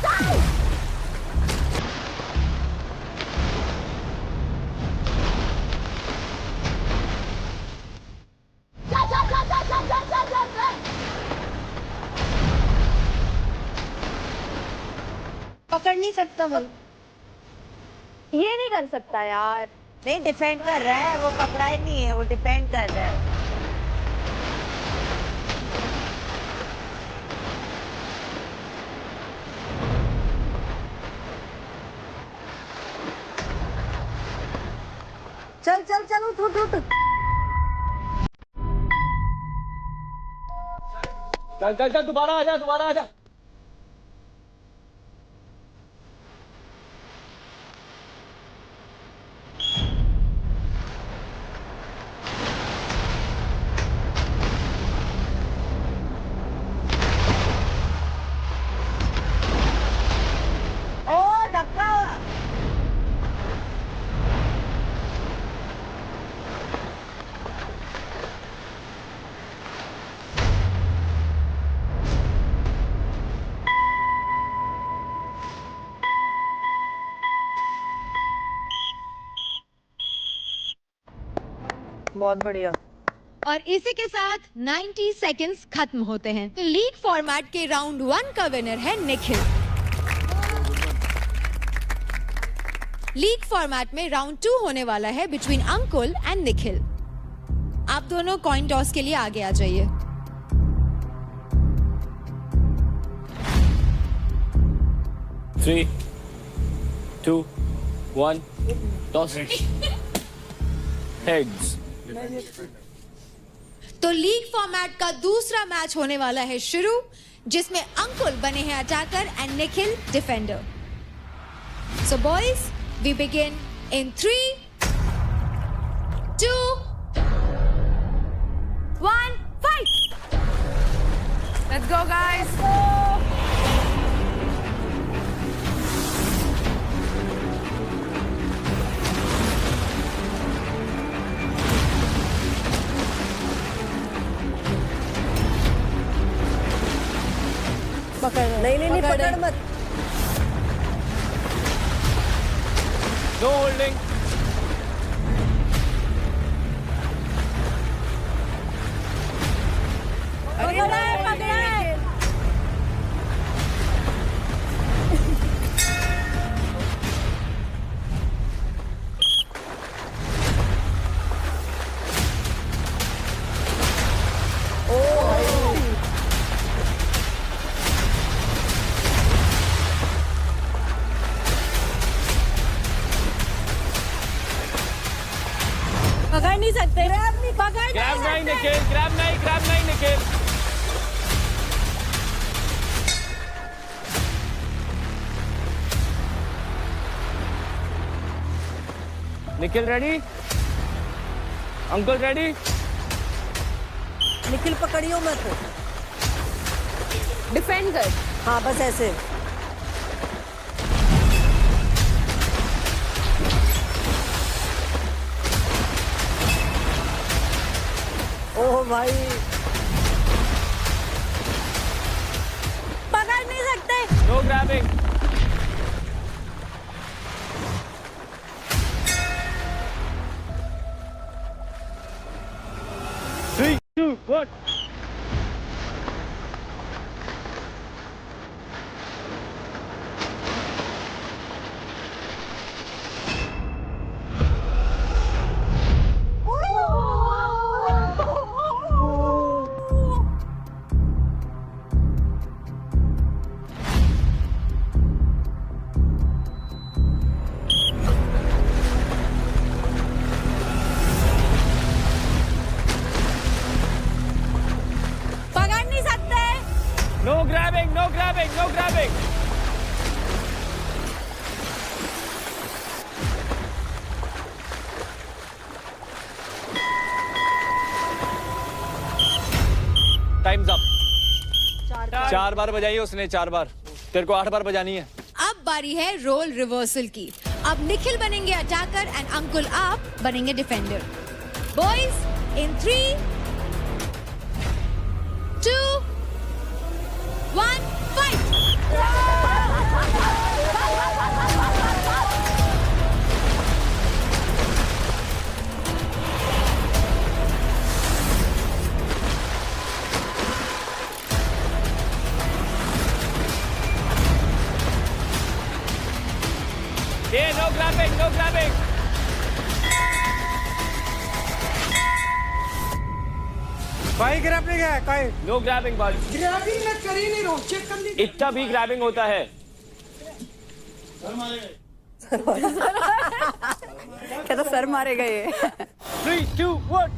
पकड़ नहीं सकता वो, ये नहीं कर सकता यार। नहीं डिफेंड कर रहा है वो, पकड़ा ही नहीं है वो, डिफेंड कर रहा है। चल चल चल उठ उठ उठ। चल चल चल, दोबारा आजा, दोबारा आजा। ओ धक्का। बहुत बढ़िया। और इसी के साथ 90 सेकंड्स खत्म होते हैं। तो लीग फॉर्मेट के राउंड 1 का विनर है निखिल। लीग फॉर्मेट में राउंड 2 होने वाला है बिटवीन अंकुल एंड निखिल। आप दोनों कॉइन टॉस के लिए आगे आ जाइए। Three, 2, 1, toss. Heads. तो लीग फॉर्मेट का दूसरा मैच होने वाला है शुरू, जिसमें अंकुल बने हैं attacker and Nikhil defender. So boys, we begin in 3, 2, 1, fight. Let's go guys. पकड़ नहीं नहीं नहीं पकड़ मत। No holding. पकड़ा है पकड़ा है। पकड़ नहीं सकते। ग्रैब नहीं पकड़ Grab नहीं निखिल, grab नहीं निखिल। निखिल रेडी? अंकुल रेडी? निखिल पकड़ियो मत। डिफेंड कर। हाँ बस ऐसे। ओह भाई पकड़ नहीं सकते। No grabbing. Three, 2, 1. 4 बार बजाई उसने, 4 बार। तेरे को 8 बार बजानी है। अब बारी है रोल रिवर्सल की। अब निखिल बनेंगे अटैकर एंड अंकुल आप बनेंगे defender. Boys in 3, 2, 1 fight. Yeah, no grabbing, no grabbing. कोई ग्रैबिंग है कोई? No grabbing, ball. ग्रैबिंग मैं कर ही नहीं रहा हूँ, चेक कर ली। इतना भी ग्रैबिंग होता है। क्या तो सर मारेगा ये? 3, 2, 1।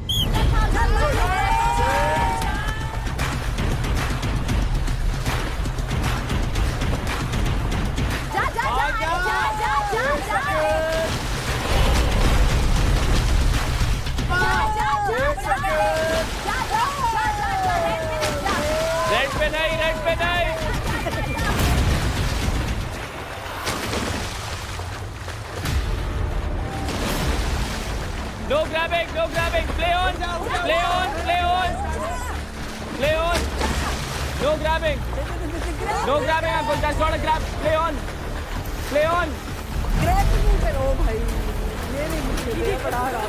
रेड पे नहीं, रेड पे नहीं। No grabbing, no grabbing. Play on, play on, play on, play on. No grabbing, no grabbing. Uncle, that's not a grab. Play on, play on. Grab नहीं करो भाई, ये नहीं मुझे पढ़ा रहा।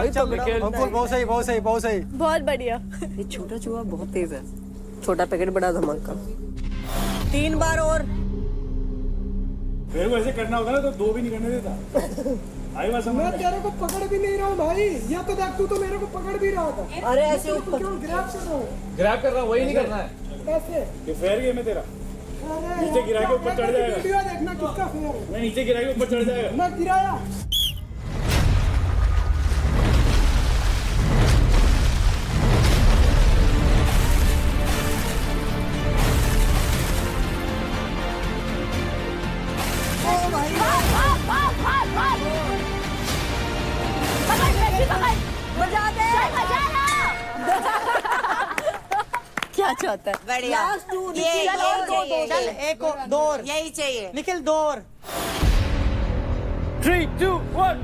चल निकल। अंकुल बहुत सही, बहुत सही, बहुत सही। बहुत बढ़िया। ये छोटा चूहा बहुत तेज है। छोटा पैकेट बड़ा धमाका। 3 बार और। मेरे को ऐसे करना होता ना तो 2 भी नहीं करने देता। आई बात समझ। मैं तेरे को पकड़ भी नहीं रहा हूँ भाई, या तो देख तू तो मेरे को पकड़ भी रहा था। अरे ऐसे ऊपर क्यों ग्रैब कर रहा हूँ? ग्रैब कर रहा हूँ, वही नहीं करना है। कैसे? ये फेयर गेम है तेरा। नीचे गिरा के ऊपर चढ़ जाएगा। वीडियो देखना किसका फेयर है। मैं नीचे गिरा के ऊपर चढ़ जाएगा। मैं गिराया। क्या चाहता है? बढ़िया। लास्ट 2 ये चल एक और 2 और। यही चाहिए। निखिल 2 और। 3, 2, 1।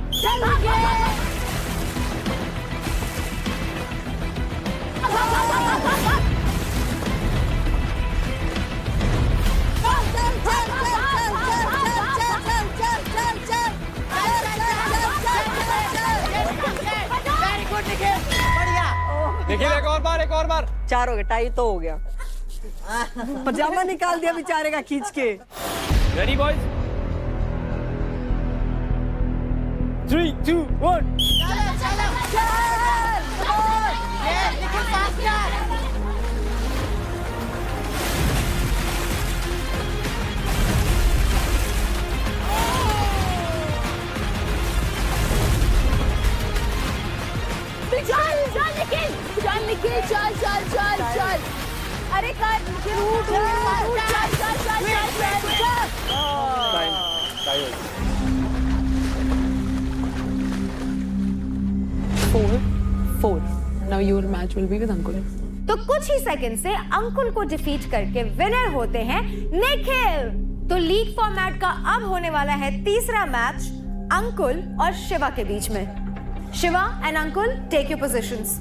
निखिल एक और बार, एक और बार। 4 हो गया, टाई तो हो गया। पजामा निकाल दिया बेचारे का खींच के। Ready boys? 3, 2, 1। निखिल चल चल चल चल। अरे कर निखिल, रूट चल चल चल चल चल। Time 4. Now your match will be with Ankur. तो कुछ ही सेकंड से अंकुल को डिफीट करके विनर होते हैं निखिल। तो लीग फॉर्मेट का अब होने वाला है तीसरा मैच अंकुल और शिवा के बीच में। Shiva and Ankul, take your positions.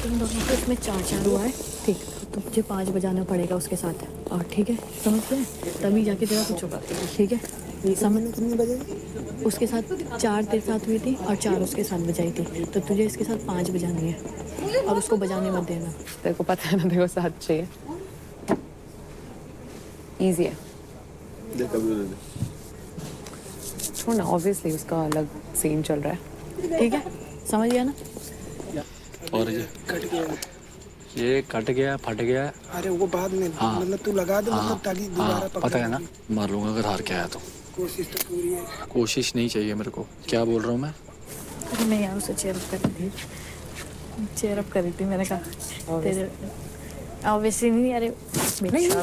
तुम दोनों को इसमें 4-4 हुआ है, ठीक, तो मुझे 5 बजाना पड़ेगा उसके साथ, और ठीक है, समझ गए? तभी जाके तेरा कुछ होगा, ठीक है? समझ? कितनी बजे? उसके साथ 4 तेरे साथ हुई थी और 4 उसके साथ बजाई थी, तो तुझे इसके साथ 5 बजानी है और उसको बजाने मत देना। तेरे को पता है ना, तेरे को 7 चाहिए। इजी है। छोड़ ना, ऑब्वियसली उसका अलग सीन चल रहा है। ठीक है, समझ गया ना? और ये कट गया। ये कट गया, फट गया। अरे वो बाद में, हाँ। मतलब तू लगा दे, मतलब ताकि दोबारा पकड़। पता है ना, मार लूंगा अगर हार के आया तो। कोशिश तो पूरी है। कोशिश नहीं चाहिए मेरे को। क्या बोल रहा हूँ मैं? अरे नहीं यार, उसे चेयर अप कर रही थी, चेयर अप कर रही थी। मैंने कहा तेरे ऑब्वियसली नहीं, अरे बेचारा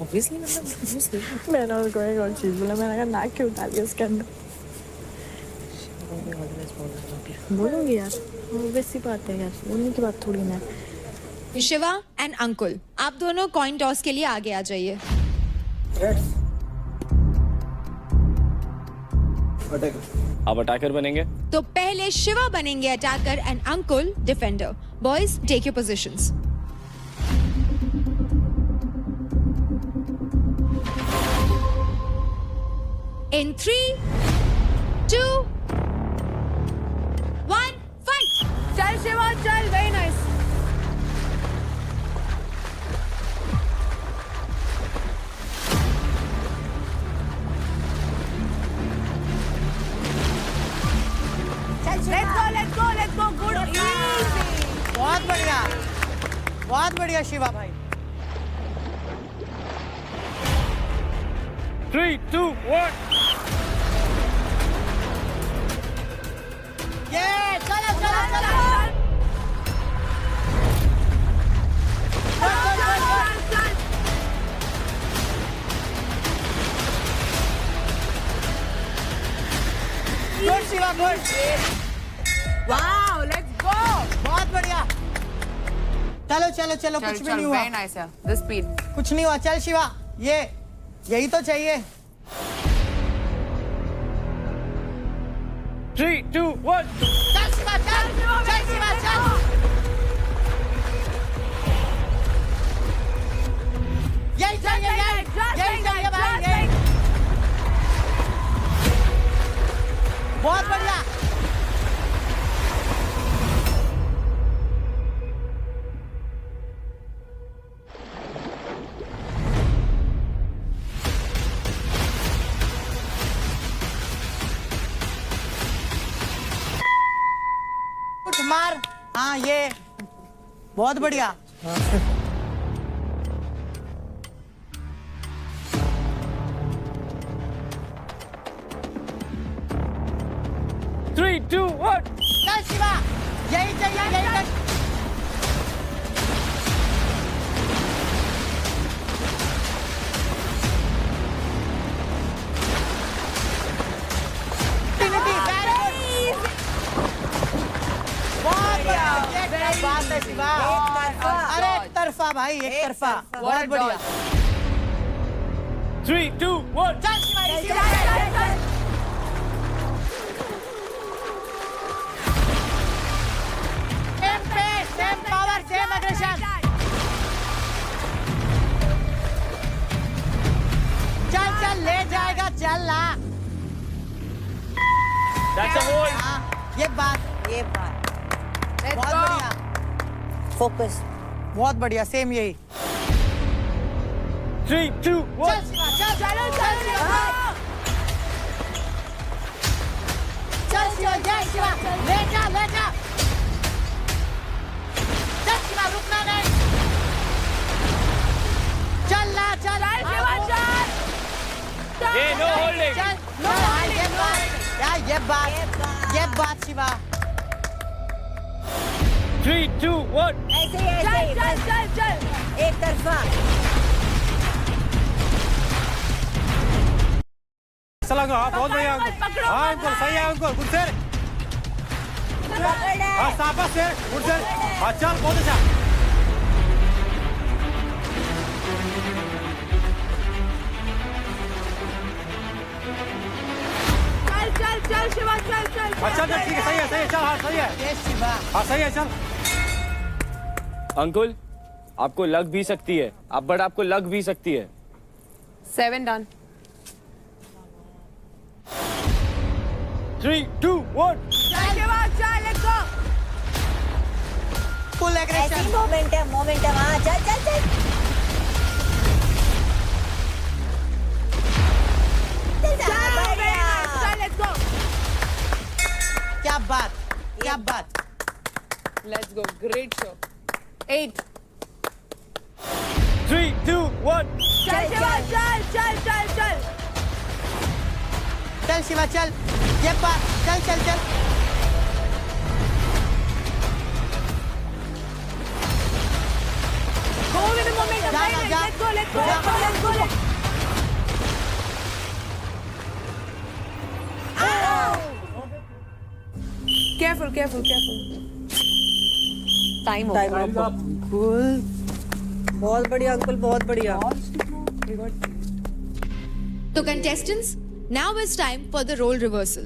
ऑब्वियसली मतलब मैंने उसको एक और चीज़ बोला, मैंने कहा नाक क्यों डाली उसके अंदर। बोलूँगी यार, ऑब्वियसली बात है यार, बोलने की बात थोड़ी ना है। शिवा एंड अंकुल, आप दोनों कॉइन टॉस के लिए आगे आ जाइए। आप अटैकर बनेंगे। तो पहले शिवा बनेंगे attacker and Ankul defender. Boys take your positions. In 3, 2, 1, fight! चल शिवा चल, very nice. Let's go good, easy. बहुत बढ़िया शिवा भाई। 3, 2, 1। ये चलो चलो चलो। Good Shiva, good. Wow, let's go. बहुत बढ़िया। चलो चलो चलो, कुछ भी नहीं हुआ। वेरी नाइस यार, द स्पीड। कुछ नहीं हुआ, चल शिवा, ये यही तो चाहिए। 3, 2, 1। चल शिवा, चल चल शिवा, चल। यही चाहिए, यही चाहिए भाई, यही। बहुत बढ़िया। मार, हाँ ये बहुत बढ़िया। 3, 2, 1। चल शिवा, यही चाहिए, यही चाहिए। बात है शिवा। अरे एक तरफा भाई, एक तरफा। बहुत बढ़िया। 3, 2, 1। चल Shiva, same pace, same power, same aggression. चल चल, ले जाएगा, चल ला। That's a hold। हाँ, ये बात। बहुत बढ़िया। फोकस। बहुत बढ़िया, सेम यही। 3, 2, 1। चल शिवा, चल चलो, चल शिवा। चल शिवा, जय शिवा, ले जा, ले जा। चल शिवा, रुकना नहीं। चल ला, चल शिवा, चल। ये no holding। चल, नो होल्डिंग। यार ये बात शिवा। 3, 2, 1। चल एक तरफा। चला गया, हाँ बहुत बढ़िया अंकुल। हाँ अंकुल, सही है अंकुल, गुड सर। हाँ शाबाश सर, गुड सर। हाँ चल, बहुत अच्छा। चल शिवा, चल अच्छा चल, ठीक है, सही है, चल। हाँ सही है, ये शिवा। हाँ सही है, चल। अंकुल, आपको लग भी सकती है, बट आपको लग भी सकती है। 7 डन। 3, 2, 1। चल शिवा, चल, let's go. Full aggression. Momentum. हाँ चल चल चल। क्या बात। Let's go, great show. 8। 3, 2, 1। चल शिवा, चल। चल शिवा, चल। ये बात, चल चल चल। Go with the momentum. जा, Very nice. जा. Let's go, let's go, let's go, let's go. Careful, careful, careful. Time up. Ankul बहुत बढ़िया अंकुल बहुत बढ़िया. तो contestants, now is time for the role reversal.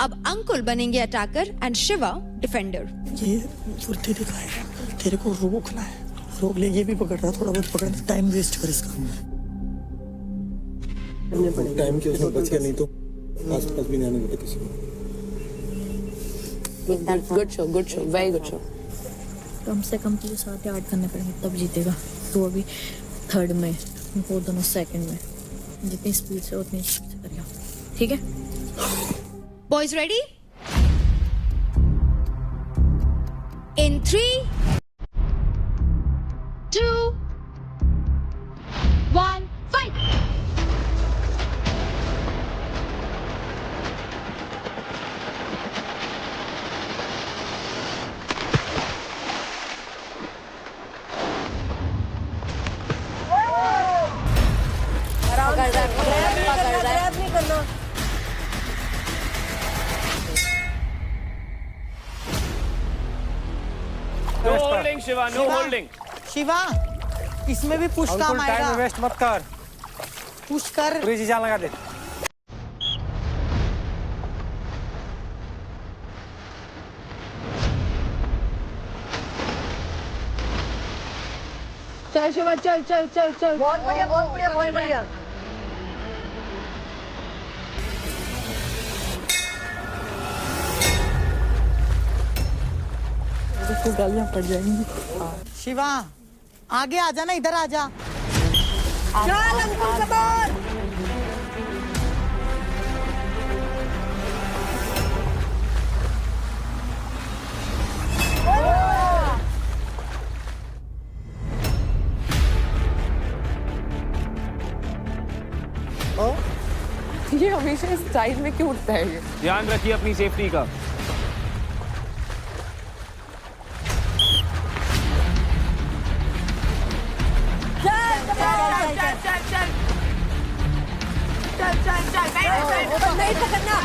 अब अंकुल बनेंगे अटैकर एंड शिवा डिफेंडर. ये फुर्ती दिखाएगा, तेरे को रोकना है, रोक ले. ये भी पकड़ रहा, थोड़ा बहुत पकड़, टाइम वेस्ट कर इसका. टाइम के उसमें बच गया, नहीं तो आसपास भी नहीं आने देता किसी को. Good show, good show, very good show. कम से कम तुझे 7 या 8 करने पड़ेंगे तब जीतेगा. तो अभी 3rd में, वो दोनों 2nd में. जितनी स्पीड से उतनी स्पीड से करिए, ठीक है? Boys ready? In 3, 2, 1, fight! No holding, Shiva. No holding. Shiva इसमें भी पुश काम टाइम आएगा. वेस्ट मत कर. पुश कर. पूरी चीज़ लगा दे. चल शिवा, चल चल चल चल. बहुत बढ़िया बहुत बढ़िया बहुत बढ़िया. इसको गालियां पड़ जाएंगी. शिवा आगे आ जा ना, इधर आ जा. चल अंकुल कबार. ये हमेशा इस साइड में क्यों उठता है ये? ध्यान रखिए अपनी सेफ्टी का. नहीं पकड़ना.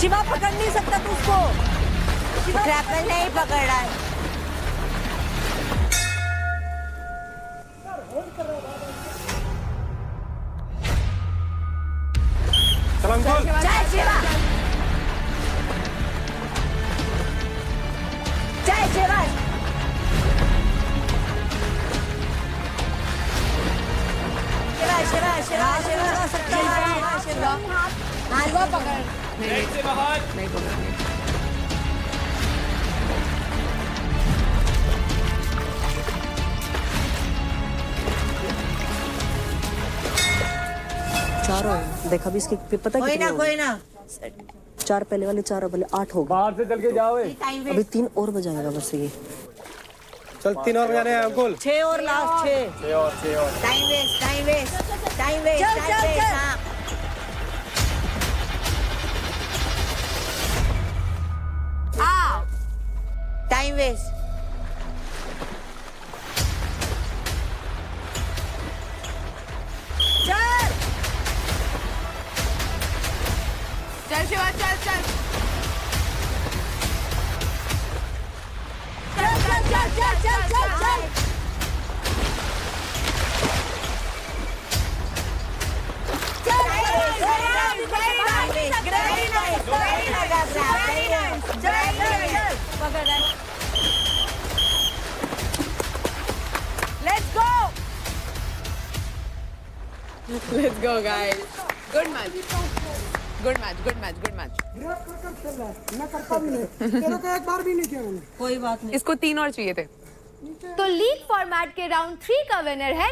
शिवा पकड़ नहीं सकता तू उसको. ग्रैपल नहीं पकड़ रहा है. चल अंकुल. चल शिवा. चल शिवा. शिवा शिवा शिवा शिवा शिवा शिवा पकड़. नेट से बाहर. नहीं पकड़ने. चारों देखा भी इसके पता है कितने कोई ना 4 पहले वाले 4 वाले 8 हो गए. बाहर से चल के जाओ. अभी 3 और बजाएगा बस ये. चल 3 और बजाने हैं अंकुल. 6 और लास्ट 6. 6 और. Time waste time waste time waste. चल चल चल. Time waste. चल चल शिवा, चल चल. चल चल चल चल चल चल. Let's go. Let's go guys. Good match. Good match. Good match. Good match. मैं करता भी नहीं, तेरे को एक बार भी नहीं किया मैंने. कोई बात नहीं. इसको 3 और चाहिए थे. तो लीग फॉर्मेट के राउंड 3 का विनर है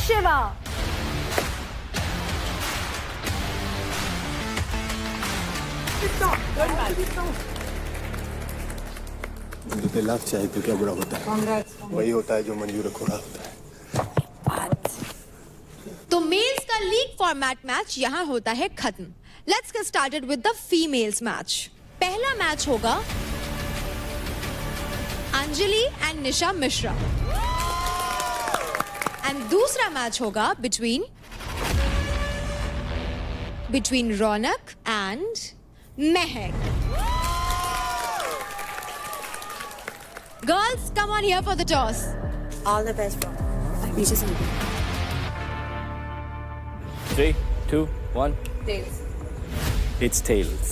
शिवा. मुझे लाख चाहिए तो क्या बुरा होता है. वही होता है जो मंजूर को होता है. तो मेल्स का लीग फॉर्मेट मैच यहाँ होता है खत्म. Let's get started with the females match. पहला मैच होगा Anjali and Nisha Mishra and दूसरा मैच होगा between Raunak and Mahak. Girls, come on here for the toss. All the best, bro. 3, 2, 1. Tails. It's tails.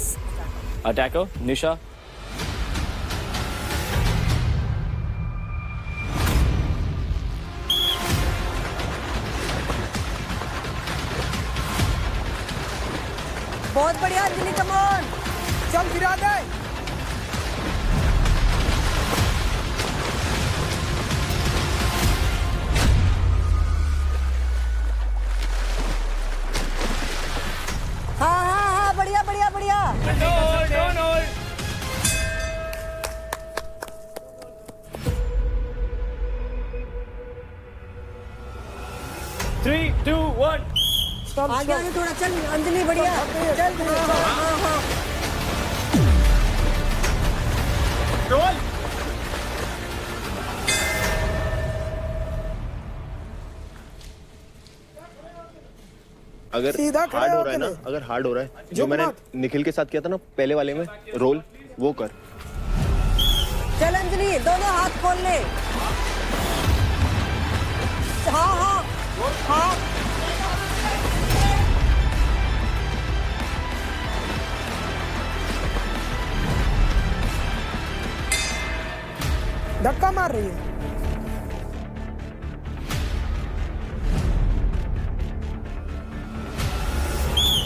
Attacker, Nisha. बहुत बढ़िया अंजलि, कम ऑन, चल गिरा दे. हाँ, बढ़िया बढ़िया बढ़िया. Don't hold. 3, 2, 1. आगे आगे थोड़ा चल अंजलि, बढ़िया चल. हाँ. रोल. अगर हार्ड हो रहा है ना, अगर हार्ड हो रहा है, जो मैंने निखिल के साथ किया था ना पहले वाले में रोल, वो कर. चल अंजलि, दोनों हाथ खोल ले. हाँ. धक्का मार रही है.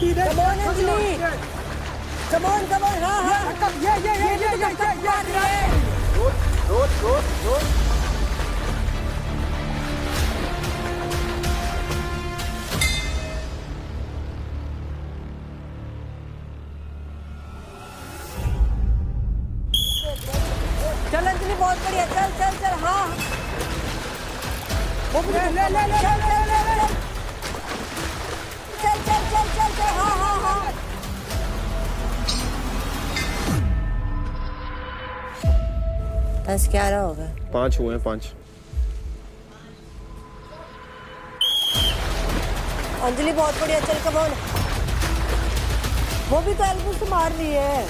Come on, Anjali. Come on. हाँ. ये. रोल. चल अंजलि, बहुत बढ़िया. चल. हाँ. ले. चल. हाँ. 10-11 हो गए. 5 हुए हैं, 5. अंजलि बहुत बढ़िया. चल, कम ऑन. वो भी तो एल्बो से मार रही है.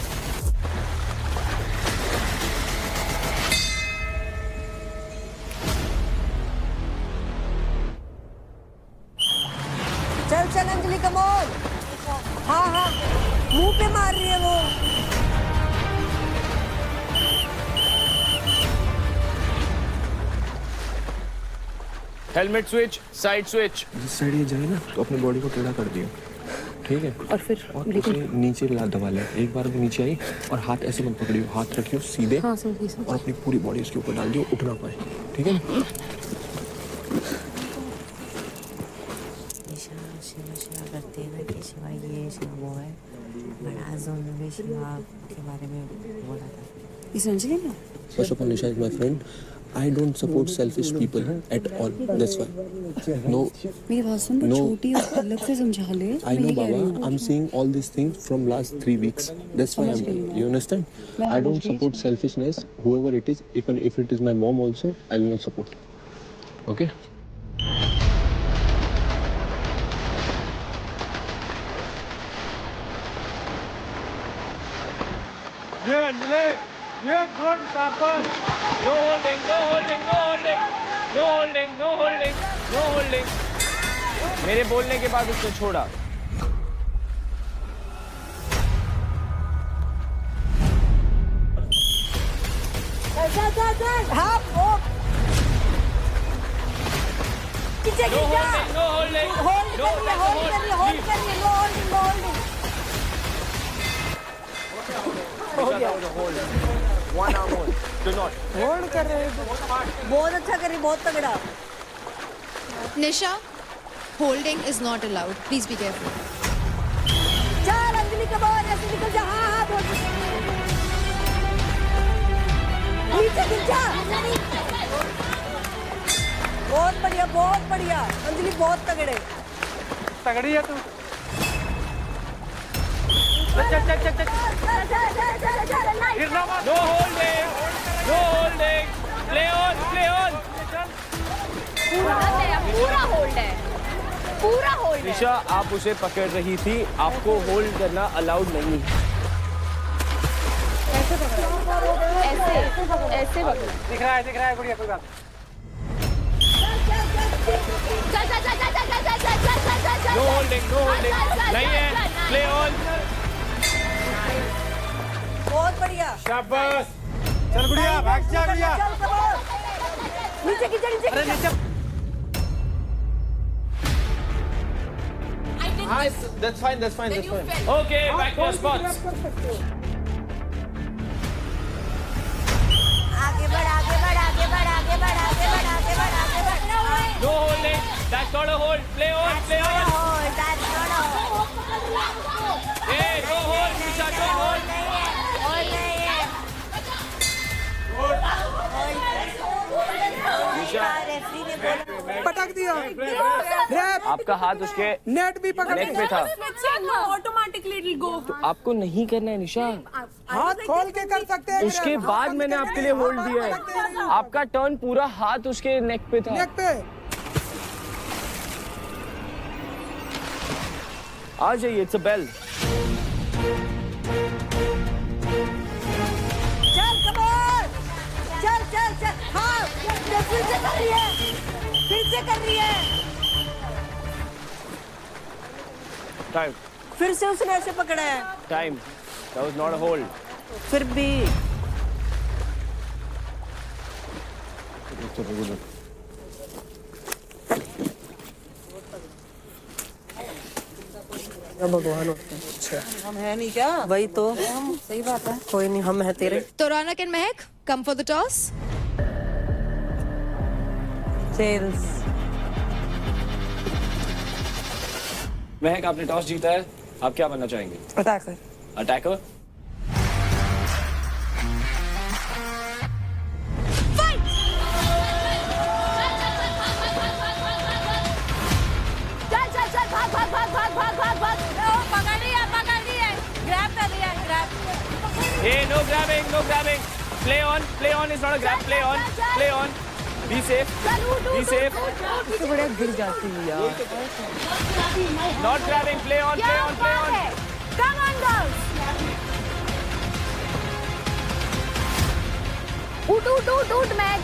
चल अंजलि, कम ऑन. हाँ. मुंह पे मार रही है वो. Helmet switch, side switch. जिस साइड ये जाए ना तो अपनी बॉडी को टेढ़ा कर दियो, ठीक है. और फिर नीचे दबा ले. एक बार भी नीचे आई और हाथ ऐसे मत पकड़ियो, हाथ रखियो सीधे. हाँ, समझी. और अपनी पूरी बॉडी उसके ऊपर डाल दियो, उठ ना पाए, ठीक है. शिवा करते हैं ना कि शिवा ये शिवा वो है, बट आज उन्होंने शिवा के बारे में बोला था. इस अंजलि ने First of all, Nisha is my friend. I don't support selfish people at all. That's why. No. मेरी बात सुन, तो छोटी और अलग से समझा ले. I know, Baba. I'm seeing all these things from last 3 weeks. That's why you understand? I don't support selfishness. Whoever it is, even if it is my mom also, I will not support. Okay? No holding. मेरे बोलने के बाद उसने छोड़ा. चल. हाँ, वो पीछे गिर जा. No holding. होल्ड कर ले. No holding. हो गया. One arm hold. Do not. Hold कर रहे हैं. बहुत अच्छा कर रही, बहुत तगड़ा. Nisha, holding is not allowed. Please be careful. चल अंजलि, कम ऑन. ऐसे निकल जा. हाँ. नीचे गिर जा. बहुत बढ़िया. अंजलि बहुत तगड़ी है तू. No holding, no holding, play on, play on. पूरा होल्ड है, पूरा होल्ड है। निशा, आप उसे पकड़ रही थी, आपको होल्ड करना अलाउड नहीं। ऐसे ऐसे पकड़ो। दिख रहा है गुड़िया, कोई बात नो होल्डिंग, नो होल्डिंग, नहीं है, प्ले ऑन। बहुत बढ़िया, शाबाश। चल गुड़िया, भाग जा गुड़िया। नीचे नीचे नीचे, अरे नीचे। That's fine, that's fine, that's fine. Okay, back to your spots. आगे बढ़, आगे बढ़, आगे बढ़, आगे बढ़, आगे बढ़, आगे बढ़, आगे बढ़। No holding, that's not a hold. Play on, play on. That's not a hold. Hey, no hold, Nisha, no hold. hold नहीं है। निशा, रेफरी ने बोला पटक दिया। आपका हाथ उसके नेट भी पकड़ नेक पे था। Automatically go. तो आपको नहीं करना है निशा। हाथ खोल के कर सकते हैं। उसके बाद मैंने आपके लिए होल्ड दिया है। आपका टर्न पूरा हाथ उसके नेक पे था। नेक पे। आ जाइए, इट्स अ बेल। चल कमर, चल चल चल। हाँ, फिर से कर रही है, फिर से कर रही है। टाइम, फिर से उसने ऐसे पकड़ा है। Time, that was not a hold. फिर भी भगवान होते हैं। अच्छा, हम है नहीं क्या? वही तो सही बात है। कोई नहीं, हम है तेरे। तो Raunak and Mehak, come for the toss. सेल्स। महक, आपने टॉस जीता है, आप क्या बनना चाहेंगे? Attacker. Attacker? Hey, no grabbing, no grabbing. Play on is not a grab. Play on. Be safe. Be safe. इससे बढ़िया गिर जाती है यार। Not grabbing. Play on. Come on, girls. उठ, मैक।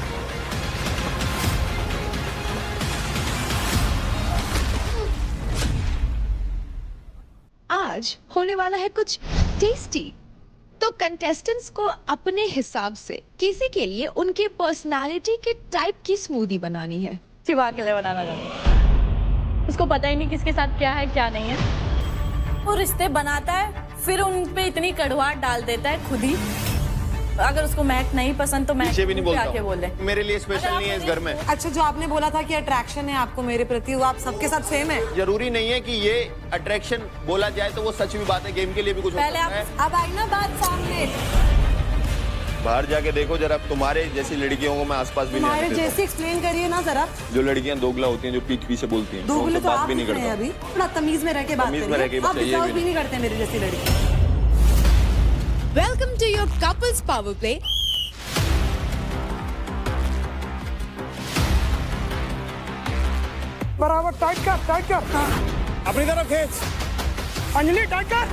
आज होने वाला है कुछ टेस्टी। तो कंटेस्टेंट्स को अपने हिसाब से किसी के लिए उनके पर्सनालिटी के टाइप की स्मूदी बनानी है। शिवा के लिए बनाना चाहती हूँ। उसको पता ही नहीं किसके साथ क्या है क्या नहीं है। वो रिश्ते बनाता है, फिर उन पे इतनी कड़वाहट डाल देता है खुद ही। अगर उसको मैक नहीं पसंद तो मैक भी नहीं बोलता आके बोले। मेरे लिए स्पेशल नहीं है इस घर में। अच्छा, जो आपने बोला था कि अट्रैक्शन है आपको मेरे प्रति, वो आप सबके साथ सेम है? जरूरी नहीं है कि ये अट्रैक्शन बोला जाए तो वो सच भी बात है, गेम के लिए भी कुछ हो पहले सकता है। अब आई ना बात सामने। बाहर जाके देखो जरा, तुम्हारे जैसी लड़कियों को मैं आसपास भी नहीं तुम्हारे आने देता। जैसे एक्सप्लेन करिए ना जरा। जो लड़कियां दोगला होती हैं, जो पीठ पीछे बोलती हैं, दोगले तो बात आप भी नहीं दिख रहे हैं करता। अभी। थोड़ा तमीज में रह के बात तमीज में रह के करिए। आप चाहिए डिस्टर्ब भी भी नहीं करते मेरी जैसी लड़की। Welcome to your couples power play. बराबर टाइट कर। अपनी तरफ खींच। अंजलि टाइट कर।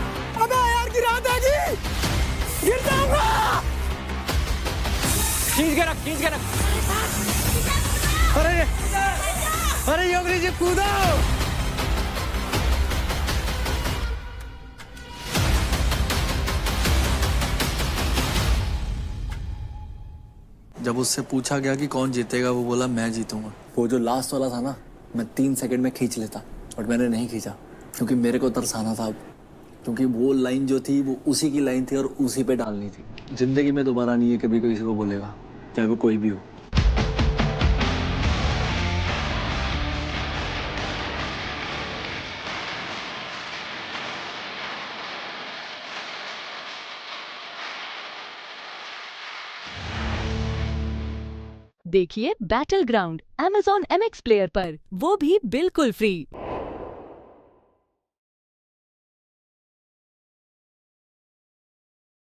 अबे यार गिरा देगी, गिर जाऊंगा। खींच के रख। अरे योगेश जी कूदो। जब उससे पूछा गया कि कौन जीतेगा, वो बोला मैं जीतूंगा। वो जो लास्ट वाला था ना, मैं 3 सेकंड में खींच लेता, बट मैंने नहीं खींचा क्योंकि मेरे को तरसाना था। क्योंकि वो लाइन जो थी वो उसी की लाइन थी और उसी पे डालनी थी। जिंदगी में दोबारा नहीं है कभी कोई किसी को बोलेगा, चाहे वो कोई भी हो। देखिए battle ground Amazon MX player पर, वो भी बिल्कुल फ्री।